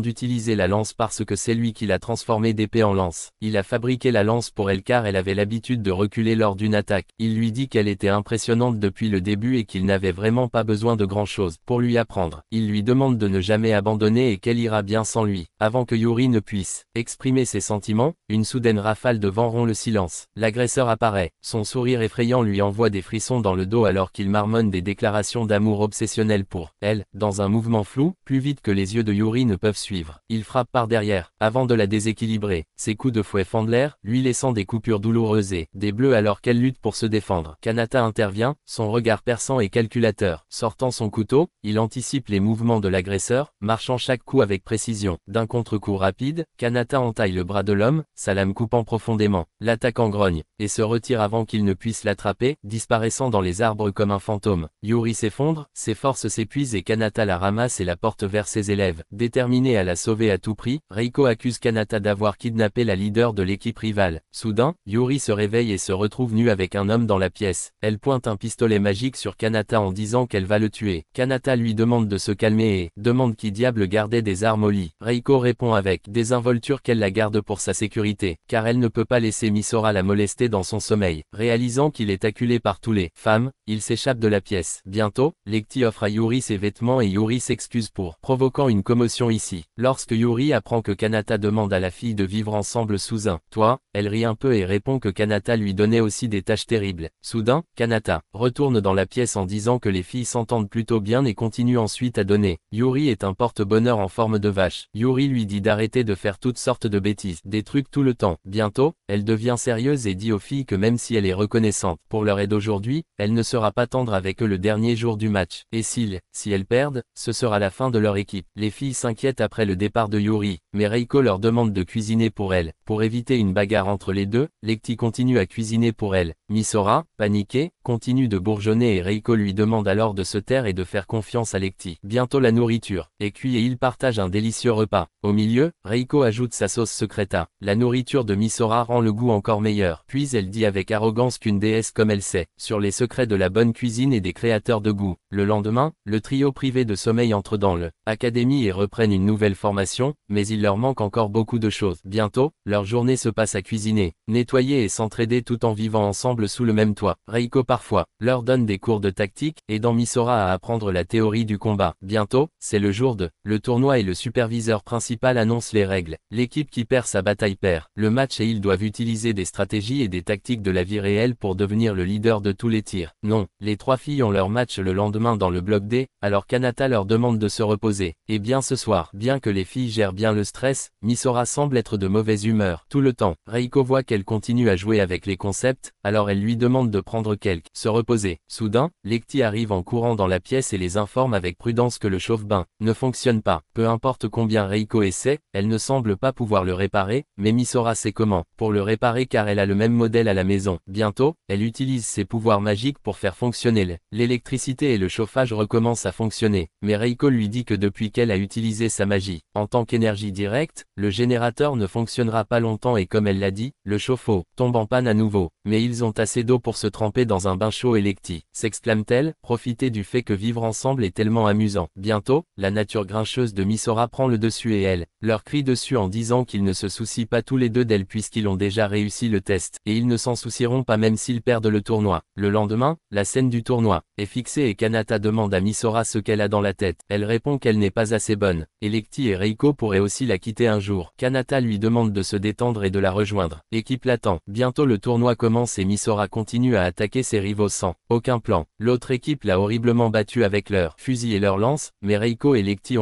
A: d'utiliser la lance parce que c'est lui qui l'a transformée d'épée en lance. Il a fabriqué la lance pour elle car elle avait l'habitude de reculer lors d'une attaque. Il lui dit qu'elle était impressionnante depuis le début et qu'il n'avait vraiment pas besoin de grand chose pour lui apprendre. Il lui demande de ne jamais abandonner et qu'elle ira bien sans lui. Avant Avant que Yuri ne puisse exprimer ses sentiments, une soudaine rafale de vent rompt le silence. L'agresseur apparaît, son sourire effrayant lui envoie des frissons dans le dos alors qu'il marmonne des déclarations d'amour obsessionnelles pour elle, dans un mouvement flou, plus vite que les yeux de Yuri ne peuvent suivre. Il frappe par derrière, avant de la déséquilibrer. Ses coups de fouet fendent l'air, lui laissant des coupures douloureuses et des bleus alors qu'elle lutte pour se défendre. Kanata intervient, son regard perçant et calculateur. Sortant son couteau, il anticipe les mouvements de l'agresseur, marchant chaque coup avec précision. D'un contre-coup rapide, Kanata entaille le bras de l'homme, sa lame coupant profondément. L'attaquant grogne, et se retire avant qu'il ne puisse l'attraper, disparaissant dans les arbres comme un fantôme. Yuri s'effondre, ses forces s'épuisent et Kanata la ramasse et la porte vers ses élèves. Déterminée à la sauver à tout prix, Reiko accuse Kanata d'avoir kidnappé la leader de l'équipe rivale. Soudain, Yuri se réveille et se retrouve nue avec un homme dans la pièce. Elle pointe un pistolet magique sur Kanata en disant qu'elle va le tuer. Kanata lui demande de se calmer et demande qui diable gardait des armes au lit. Reiko répond avec désinvolture qu'elle la garde pour sa sécurité, car elle ne peut pas laisser Misora la molester dans son sommeil. Réalisant qu'il est acculé par tous les femmes, il s'échappe de la pièce. Bientôt, Lecty offre à Yuri ses vêtements et Yuri s'excuse pour provoquant une commotion ici. Lorsque Yuri apprend que Kanata demande à la fille de vivre ensemble sous un toit, elle rit un peu et répond que Kanata lui donnait aussi des tâches terribles. Soudain, Kanata retourne dans la pièce en disant que les filles s'entendent plutôt bien et continue ensuite à donner. Yuri est un porte-bonheur en forme de vache. Yuri lui dit d'arrêter de faire toutes sortes de bêtises, des trucs tout le temps. Bientôt, elle devient sérieuse et dit aux filles que même si elle est reconnaissante pour leur aide aujourd'hui, elle ne sera pas tendre avec eux le dernier jour du match. Et si elles perdent, ce sera la fin de leur équipe. Les filles s'inquiètent après le départ de Yuri, mais Reiko leur demande de cuisiner pour elle. Pour éviter une bagarre entre les deux, Lecty continue à cuisiner pour elle. Misora, paniquée, continue de bourgeonner et Reiko lui demande alors de se taire et de faire confiance à Lecty. Bientôt la nourriture est cuite et ils partagent un délicieux repas. Au milieu, Reiko ajoute sa sauce secreta. La nourriture de Misora rend le goût encore meilleur. Puis elle dit avec arrogance qu'une déesse comme elle sait sur les secrets de la bonne cuisine et des créateurs de goût. Le lendemain, le trio privé de sommeil entre dans le académie et reprennent une nouvelle formation, mais il leur manque encore beaucoup de choses. Bientôt, leur journée se passe à cuisiner, nettoyer et s'entraider tout en vivant ensemble sous le même toit. Reiko parfois leur donne des cours de tactique, aidant Misora à apprendre la théorie du combat. Bientôt, c'est le jour de le tournoi et le superviseur principal annonce les règles. L'équipe qui perd sa bataille perd le match et ils doivent utiliser des stratégies et des tactiques de la vie réelle pour devenir le leader de tous les tirs. Non, les trois filles ont leur match le lendemain dans le bloc D, alors Kanata leur demande de se reposer. Et bien ce soir, bien que les filles gèrent bien le stress, Misora semble être de mauvaise humeur tout le temps. Reiko voit qu'elle continue à jouer avec les concepts, alors elle lui demande de prendre se reposer. Soudain, Lecty arrive en courant dans la pièce et les informe avec prudence que le chauffe-bain ne fonctionne pas. Peu importe combien Reiko essaie, elle ne semble pas pouvoir le réparer, mais Misora sait comment pour le réparer car elle a le même modèle à la maison. Bientôt, elle utilise ses pouvoirs magiques pour faire fonctionner l'électricité et le chauffage recommence à fonctionner. Mais Reiko lui dit que depuis qu'elle a utilisé sa magie en tant qu'énergie directe, le générateur ne fonctionnera pas longtemps et comme elle l'a dit, le chauffe-eau tombe en panne à nouveau. Mais ils ont assez d'eau pour se tremper dans un bain chaud et Lecty s'exclame-t-elle, profiter du fait que vivre ensemble est tellement amusant. Bientôt, la nature grincheuse de Misora prend le dessus et elle leur crie dessus en disant qu'ils ne se soucient pas tous les deux d'elle puisqu'ils ont déjà réussi le test, et ils ne s'en soucieront pas même s'ils perdent le tournoi. Le lendemain, la scène du tournoi est fixée et Kanata demande à Misora ce qu'elle a dans la tête. Elle répond qu'elle n'est pas assez bonne, et Lecty et Reiko pourraient aussi la quitter un jour. Kanata lui demande de se détendre et de la rejoindre. L'équipe l'attend. Bientôt le tournoi commence et Misora continue à attaquer ses rivaux sans aucun plan. L'autre équipe l'a horriblement battue avec leurs fusils et leurs lances, mais Reiko et Lecty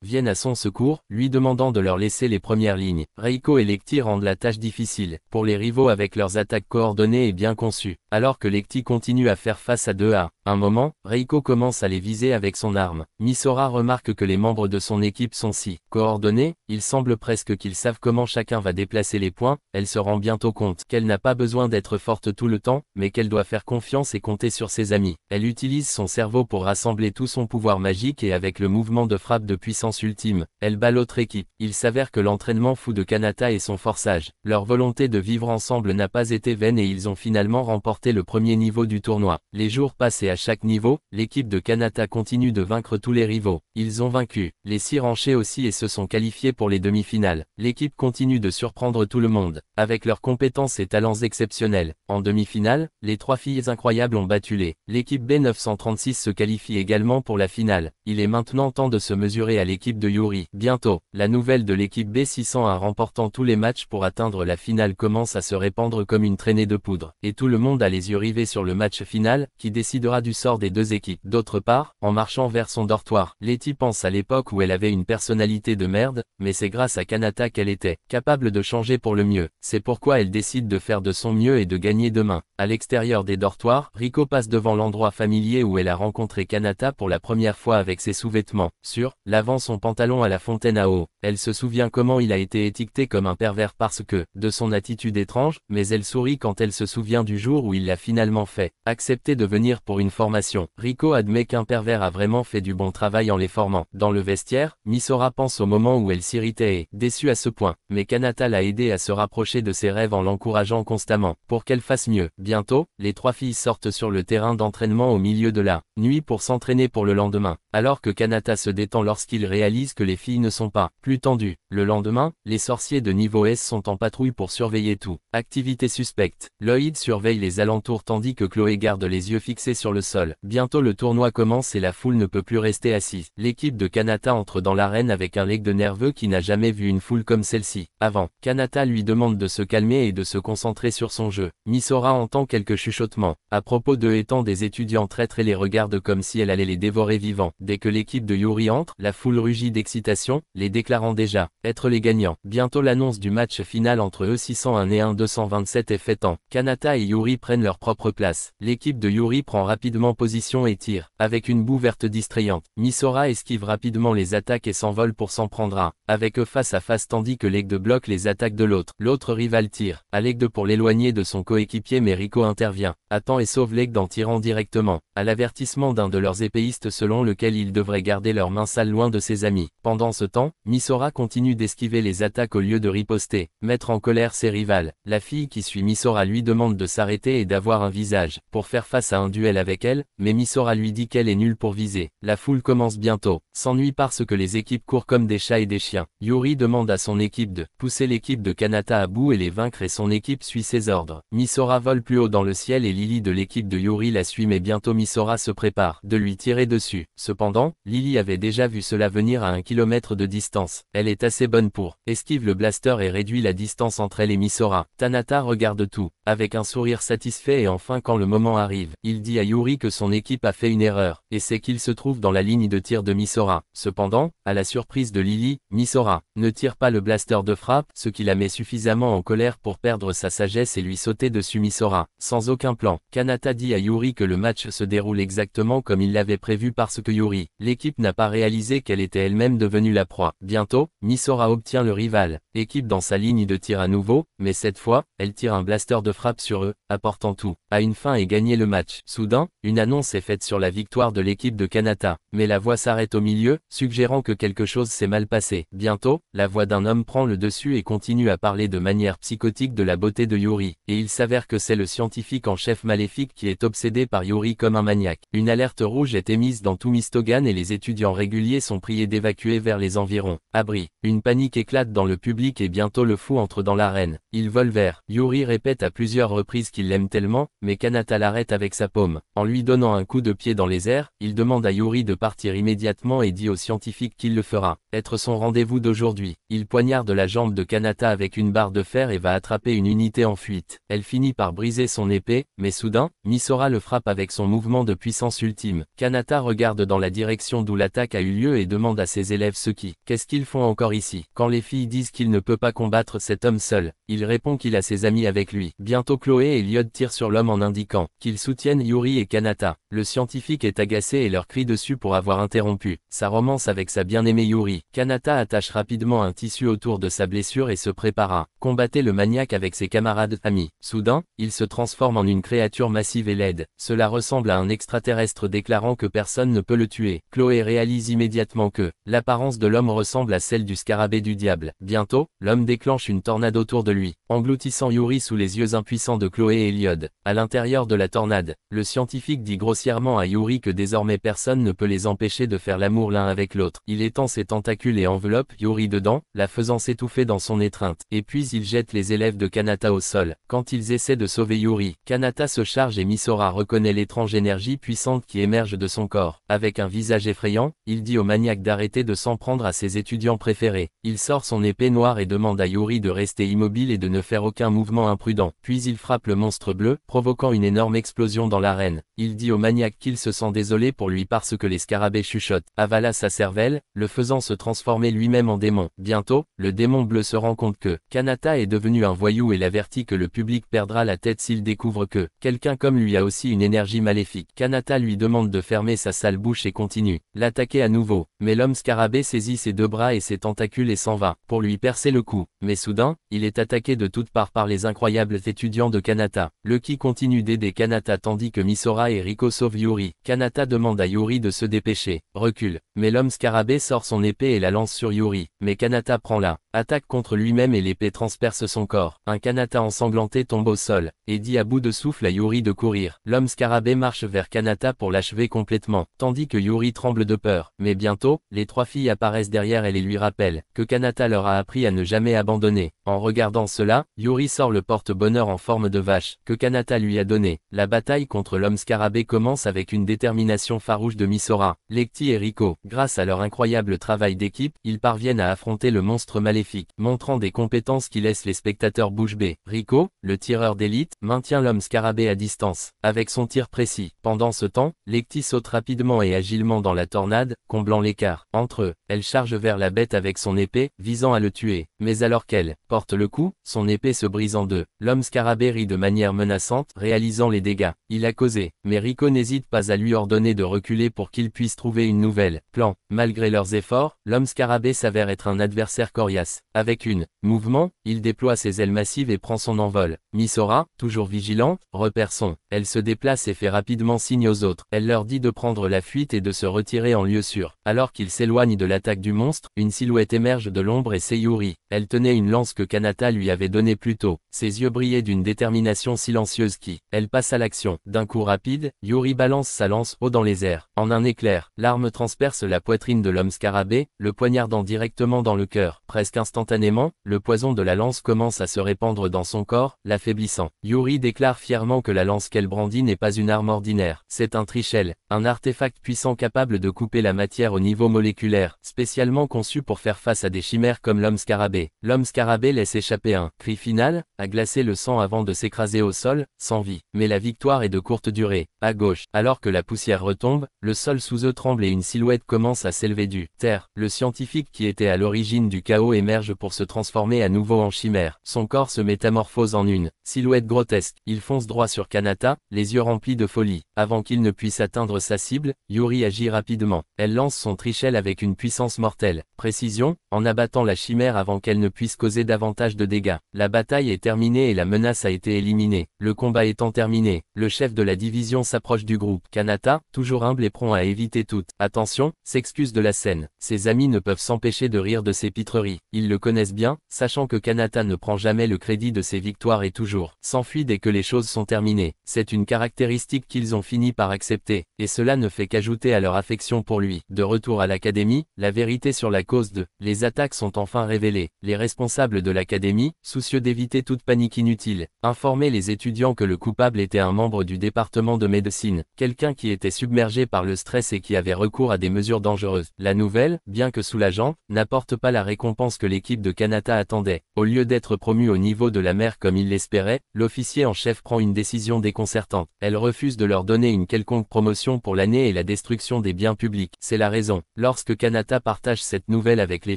A: viennent à son secours, lui demandant de leur laisser les premières lignes. Reiko et Lecty rendent la tâche difficile pour les rivaux avec leurs attaques coordonnées et bien conçues, alors que Lecty continue à faire face à 2 à un moment, Reiko commence à les viser avec son arme. Misora remarque que les membres de son équipe sont si coordonnés, il semble presque qu'ils savent comment chacun va déplacer les points. Elle se rend bientôt compte qu'elle n'a pas besoin d'être forte tout le temps, mais qu'elle doit faire confiance et compter sur ses amis. Elle utilise son cerveau pour rassembler tout son pouvoir magique et avec le mouvement de frappe de puissance ultime, elle bat l'autre équipe. Il s'avère que l'entraînement fou de Kanata et son forçage, leur volonté de vivre ensemble n'a pas été vaine et ils ont finalement remporté le premier niveau du tournoi. Les jours passent et à chaque niveau, l'équipe de Kanata continue de vaincre tous les rivaux. Ils ont vaincu les 6 ranchers aussi et se sont qualifiés pour les demi-finales. L'équipe continue de surprendre tout le monde, avec leurs compétences et talents exceptionnels. En demi-finale, les 3 filles incroyables ont battu l'équipe B936 se qualifie également pour la finale. Il est maintenant temps de se mesurer à l'équipe de Yuri. Bientôt, La nouvelle de l'équipe B601 remportant tous les matchs pour atteindre la finale commence à se répandre comme une traînée de poudre, et tout le monde a les yeux rivés sur le match final, qui décidera du sort des deux équipes. D'autre part, en marchant vers son dortoir, Letty pense à l'époque où elle avait une personnalité de merde, mais c'est grâce à Kanata qu'elle était capable de changer pour le mieux. C'est pourquoi elle décide de faire de son mieux et de gagner demain. À l'extérieur des dortoirs, Riko passe devant l'endroit familier où elle a rencontré Kanata pour la première fois avec ses sous-vêtements sur, lavant son pantalon à la fontaine à eau. Elle se souvient comment il a été étiqueté comme un pervers parce que, de son attitude étrange, mais elle sourit quand elle se souvient du jour où il l'a finalement fait accepter de venir pour une formation. Riko admet qu'un pervers a vraiment fait du bon travail en les formant. Dans le vestiaire, Misora pense au moment où elle s'irritait et, déçue à ce point, mais Kanata l'a aidé à se rapprocher de ses rêves en l'encourageant constamment, pour qu'elle fasse mieux. Bientôt, les trois filles sortent sur le terrain d'entraînement au milieu de la nuit pour s'entraîner pour le lendemain, alors que Kanata se détend lorsqu'il réalise que les filles ne sont pas plus tendues. Le lendemain, les sorciers de niveau S sont en patrouille pour surveiller tout. Activité suspecte. Lloyd surveille les alentours tandis que Chloé garde les yeux fixés sur le sol. Bientôt le tournoi commence et la foule ne peut plus rester assise. L'équipe de Kanata entre dans l'arène avec un leg de nerveux qui n'a jamais vu une foule comme celle-ci avant. Kanata lui demande de se calmer et de se concentrer sur son jeu. Misora entend quelques chuchotements à propos d'eux étant des étudiants traîtres et les regarde comme si elle allait les dévorer vivants. Dès que l'équipe de Yuri entre, la foule rugit d'excitation, les déclarant déjà être les gagnants. Bientôt l'annonce du match final entre E601 et 1-227 est faite en. Kanata et Yuri prennent leur propre place. L'équipe de Yuri prend rapidement position et tire, avec une boue verte distrayante. Misora esquive rapidement les attaques et s'envole pour s'en prendre un, avec eux face à face tandis que Legde bloque les attaques de l'autre. L'autre rival tire à Legde pour l'éloigner de son coéquipier mais Riko intervient à temps et sauve Legde en tirant directement à l'avertissement d'un de leurs épéistes selon lequel ils devraient garder leurs mains sales loin de ses amis. Pendant ce temps, Misora continue d'esquiver les attaques au lieu de riposter, mettre en colère ses rivales. La fille qui suit Misora lui demande de s'arrêter et d'avoir un visage pour faire face à un duel avec elle, mais Misora lui dit qu'elle est nulle pour viser. La foule commence bientôt, s'ennuie parce que les équipes courent comme des chats et des chiens. Yuri demande à son équipe de pousser l'équipe de Kanata à bout et les vaincre et son équipe suit ses ordres. Misora vole plus haut dans le ciel et Lily de l'équipe de Yuri la suit mais bientôt Misora se prépare de lui tirer dessus. Cependant, Lily avait déjà vu cela venir à 1 kilomètre de distance. Elle est assez bonne pour esquive le blaster et réduit la distance entre elle et Misora. Tanata regarde tout, avec un sourire satisfait et enfin quand le moment arrive, il dit à Yuri que son équipe a fait une erreur, et c'est qu'il se trouve dans la ligne de tir de Misora. Cependant, à la surprise de Lily, Misora ne tire pas le blaster de frappe, ce qui la met suffisamment en colère pour perdre sa sagesse et lui sauter dessus Misora. Sans aucun plan, Kanata dit à Yuri que le match se déroule exactement comme il l'avait prévu parce que Yuri, l'équipe n'a pas réalisé qu'elle était elle-même devenue la proie. Bientôt, Misora obtient le rival, équipe dans sa ligne de tir à nouveau, mais cette fois, elle tire un blaster de frappe sur eux, apportant tout à une fin et gagner le match. Soudain, une annonce est faite sur la victoire de l'équipe de Kanata, mais la voix s'arrête au milieu, suggérant que quelque chose s'est mal passé. Bientôt, la voix d'un homme prend le dessus et continue à parler de manière psychotique de la beauté de Yuri, et il s'avère que c'est le scientifique en chef maléfique qui est obsédé par Yuri comme un maniaque. Une alerte rouge est émise dans tout Mistogan et les étudiants réguliers sont priés d'évacuer vers les environs. Abri. Une panique éclate dans le public et bientôt le fou entre dans l'arène. Il vole vers. Yuri répète à plusieurs reprises qu'il l'aime tellement, mais Kanata l'arrête avec sa paume. En lui donnant un coup de pied dans les airs, il demande à Yuri de partir immédiatement et dit au scientifique qu'il le fera être son rendez-vous d'aujourd'hui. Il poignarde la jambe de Kanata avec une barre de fer et va attraper une unité en fuite. Elle finit par briser son épée, mais soudain, Misora le frappe avec son mouvement de puissance ultime. Kanata regarde dans la direction d'où l'attaque a eu lieu et demande à ses élèves qu'est-ce qu'ils font encore ici. Quand les filles disent qu'il ne peut pas combattre cet homme seul, il répond qu'il a ses amis avec lui. Bientôt Chloé et Lyod tirent sur l'homme en indiquant qu'ils soutiennent Yuri et Kanata. Le scientifique est agacé et leur crie dessus pour avoir interrompu sa romance avec sa bien-aimée Yuri. Kanata attache rapidement un tissu autour de sa blessure et se prépare à combattre le maniaque avec ses camarades amis. Soudain, il se transforme en une créature massive et laide. Cela ressemble à un extraterrestre déclarant que personne ne peut le tuer. Chloé réalise immédiatement que l'apparence de l'homme ressemble à celle du scarabée du diable. Bientôt, l'homme déclenche une tornade autour de lui, engloutissant Yuri sous les yeux puissant de Chloé et Eliod. À l'intérieur de la tornade, le scientifique dit grossièrement à Yuri que désormais personne ne peut les empêcher de faire l'amour l'un avec l'autre. Il étend ses tentacules et enveloppe Yuri dedans, la faisant s'étouffer dans son étreinte. Et puis il jette les élèves de Kanata au sol. Quand ils essaient de sauver Yuri, Kanata se charge et Misora reconnaît l'étrange énergie puissante qui émerge de son corps. Avec un visage effrayant, il dit au maniaque d'arrêter de s'en prendre à ses étudiants préférés. Il sort son épée noire et demande à Yuri de rester immobile et de ne faire aucun mouvement imprudent. Puis il frappe le monstre bleu, provoquant une énorme explosion dans l'arène. Il dit au maniaque qu'il se sent désolé pour lui parce que les scarabées chuchotent. Avala sa cervelle, le faisant se transformer lui-même en démon. Bientôt, le démon bleu se rend compte que Kanata est devenu un voyou et l'avertit que le public perdra la tête s'il découvre que quelqu'un comme lui a aussi une énergie maléfique. Kanata lui demande de fermer sa sale bouche et continue l'attaquer à nouveau. Mais l'homme scarabée saisit ses deux bras et ses tentacules et s'en va pour lui percer le cou. Mais soudain, il est attaqué de toutes parts par les incroyables étudiants de Kanata. Lucky continue d'aider Kanata tandis que Misora et Riko sauvent Yuri. Kanata demande à Yuri de se dépêcher. Recule. Mais l'homme scarabée sort son épée et la lance sur Yuri. Mais Kanata prend la attaque contre lui-même et l'épée transperce son corps. Un Kanata ensanglanté tombe au sol et dit à bout de souffle à Yuri de courir. L'homme scarabée marche vers Kanata pour l'achever complètement, tandis que Yuri tremble de peur. Mais bientôt, les trois filles apparaissent derrière elle et lui rappellent que Kanata leur a appris à ne jamais abandonner. En regardant cela, Yuri sort le porte-bonheur en forme de vache que Kanata lui a donné. La bataille contre l'homme scarabée commence avec une détermination farouche de Misora, Lecty et Riko. Grâce à leur incroyable travail d'équipe, ils parviennent à affronter le monstre maléfique, montrant des compétences qui laissent les spectateurs bouche bée. Riko, le tireur d'élite, maintient l'homme scarabée à distance, avec son tir précis. Pendant ce temps, Lecty saute rapidement et agilement dans la tornade, comblant l'écart. Entre eux, elle charge vers la bête avec son épée, visant à le tuer. Mais alors qu'elle porte le coup, son épée se brise en deux. L'homme scarabée rit de manière menaçante, réalisant les dégâts. Il a causé, mais Riko n'hésite pas à lui ordonner de reculer pour qu'il puisse trouver une nouvelle plan. Malgré leurs efforts, l'homme scarabée s'avère être un adversaire coriace. Avec une mouvement, il déploie ses ailes massives et prend son envol. Misora, toujours vigilante, repère son. Elle se déplace et fait rapidement signe aux autres. Elle leur dit de prendre la fuite et de se retirer en lieu sûr. Alors qu'ils s'éloignent de l'attaque du monstre, une silhouette émerge de l'ombre et c'est Yuri. Elle tenait une lance que Kanata lui avait donnée plus tôt. Ses yeux brillaient d'une détermination silencieuse qui, elle passe à l'action. D'un coup rapide, Yuri balance sa lance haut dans les airs. En un éclair, l'arme transperce la poitrine de l'homme scarabée, le poignardant directement dans le cœur. Presque instantanément, le poison de la lance commence à se répandre dans son corps, l'affaiblissant. Yuri déclare fièrement que la lance qu'elle brandit n'est pas une arme ordinaire. C'est un trichel, un artefact puissant capable de couper la matière au niveau moléculaire, spécialement conçu pour faire face à des chimères comme l'homme scarabée. L'homme scarabée laisse échapper un cri final, à glacer le sang avant de s'écraser au sol, sans vie. Mais la victoire est de courte durée. À gauche, alors que la poussière retombe, le sol sous eux tremble et une silhouette commence à s'élever du terre. Le scientifique qui était à l'origine du chaos émerge pour se transformer à nouveau en chimère. Son corps se métamorphose en une silhouette grotesque. Il fonce droit sur Kanata, les yeux remplis de folie. Avant qu'il ne puisse atteindre sa cible, Yuri agit rapidement. Elle lance son trichel avec une puissance mortelle. Précision, en abattant la chimère avant qu'elle ne puisse causer davantage de dégâts. La bataille est terminée et la menace a été éliminée. Le combat étant terminé, le chef de la division s'approche du groupe. Kanata, toujours humble et prompt à éviter toute attention, s'excuse de la scène. Ses amis ne peuvent s'empêcher de rire de ses pitreries. Ils le connaissent bien, sachant que Kanata ne prend jamais le crédit de ses victoires et toujours s'enfuit dès que les choses sont terminées. C'est une caractéristique qu'ils ont fini par accepter, et cela ne fait qu'ajouter à leur affection pour lui. De retour à l'académie, la vérité sur la cause de les attaques sont enfin révélées. Les responsables de l'académie, soucieux d'éviter toute panique inutile, informaient les étudiants que le coupable était un membre du département de médecine, quelqu'un qui était submergé par le stress et qui avait recours à des mesures dangereuses. La nouvelle, bien que soulageante, n'apporte pas la récompense que l'équipe de Kanata attendait. Au lieu d'être promu au niveau de la mer comme il l'espérait, l'officier en chef prend une décision déconcertante. Elle refuse de leur donner une quelconque promotion pour l'année et la destruction des biens publics. C'est la raison. Lorsque Kanata partage cette nouvelle avec les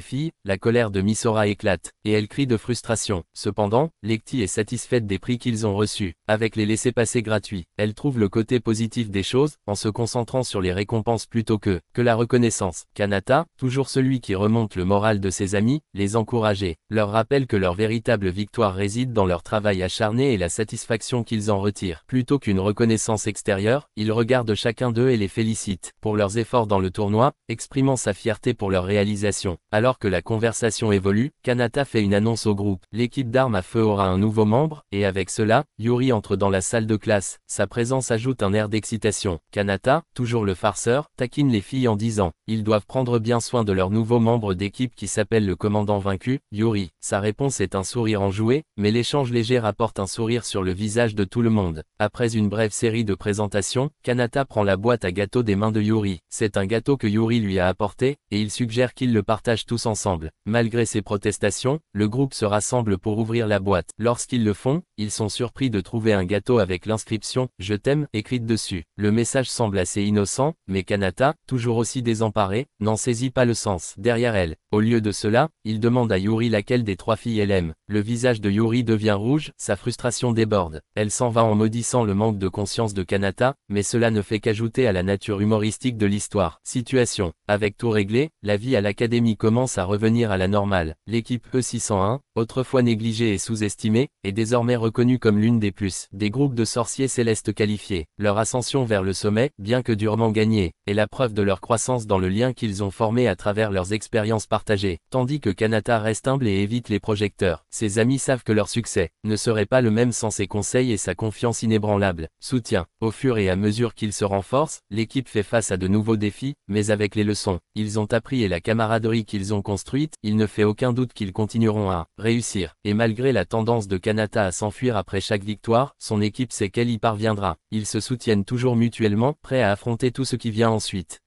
A: filles, la colère de Misora éclate, et elle crie de frustration. Cependant, Lecty est satisfaite des prix qu'ils ont reçus. Avec les laissez-passer gratuits, elle trouve le côté positif des choses, en se concentrant sur les récompenses plutôt que la reconnaissance. Kanata, toujours celui qui remonte le moral de ses amis, les encourageait, leur rappelle que leur véritable victoire réside dans leur travail acharné et la satisfaction qu'ils en retirent. Plutôt qu'une reconnaissance extérieure, il regarde chacun d'eux et les félicite pour leurs efforts dans le tournoi, exprimant sa fierté pour leur réalisation. Alors que la conversation évolue, Kanata fait une annonce au groupe. L'équipe d'armes à feu aura un nouveau membre, s'ouvre, et avec cela, Yuri entre dans la salle de classe. Sa présence ajoute un air d'excitation. Kanata, toujours le farceur, taquine les filles en disant « Ils doivent prendre bien soin de leur nouveau membre d'équipe qui s'appelle le commandant vaincu, Yuri ». Sa réponse est un sourire enjoué, mais l'échange léger rapporte un sourire sur le visage de tout le monde. Après une brève série de présentations, Kanata prend la boîte à gâteau des mains de Yuri. C'est un gâteau que Yuri lui a apporté, et il suggère qu'ils le partagent tous ensemble. Malgré ses protestations, le groupe se rassemble pour ouvrir la boîte. Lorsqu'ils le font, ils sont surpris de trouver un gâteau avec l'inscription « Je t'aime » écrite dessus. Le message semble assez innocent, mais Kanata, toujours aussi désemparé, n'en saisit pas le sens. Derrière elle, au lieu de cela, il demande à Yuri laquelle des trois filles elle aime. Le visage de Yuri devient rouge, sa frustration déborde. Elle s'en va en maudissant le manque de conscience de Kanata, mais cela ne fait qu'ajouter à la nature humoristique de l'histoire. Situation. Avec tout réglé, la vie à l'académie commence à revenir à la normale. L'équipe E601, autrefois négligée et sous-estimée, est désormais reconnue comme l'une des groupes de sorciers célestes qualifiés. Leur ascension vers le sommet, bien que durement gagnée, est la preuve de leur croissance dans le lien qu'ils ont formé à travers leurs expériences partagées. Tandis que Kanata reste humble et évite les projecteurs. Ses amis savent que leur succès ne serait pas le même sans ses conseils et sa confiance inébranlable. Soutien. Au fur et à mesure qu'ils se renforcent, l'équipe fait face à de nouveaux défis, mais avec les leçons ils ont appris et la camaraderie qu'ils ont construite, il ne fait aucun doute qu'ils continueront à réussir. Et malgré la tendance de Kanata à s'enfuir après chaque victoire, son équipe sait qu'elle y parviendra. Ils se soutiennent toujours mutuellement, prêts à affronter tout ce qui vient ensuite.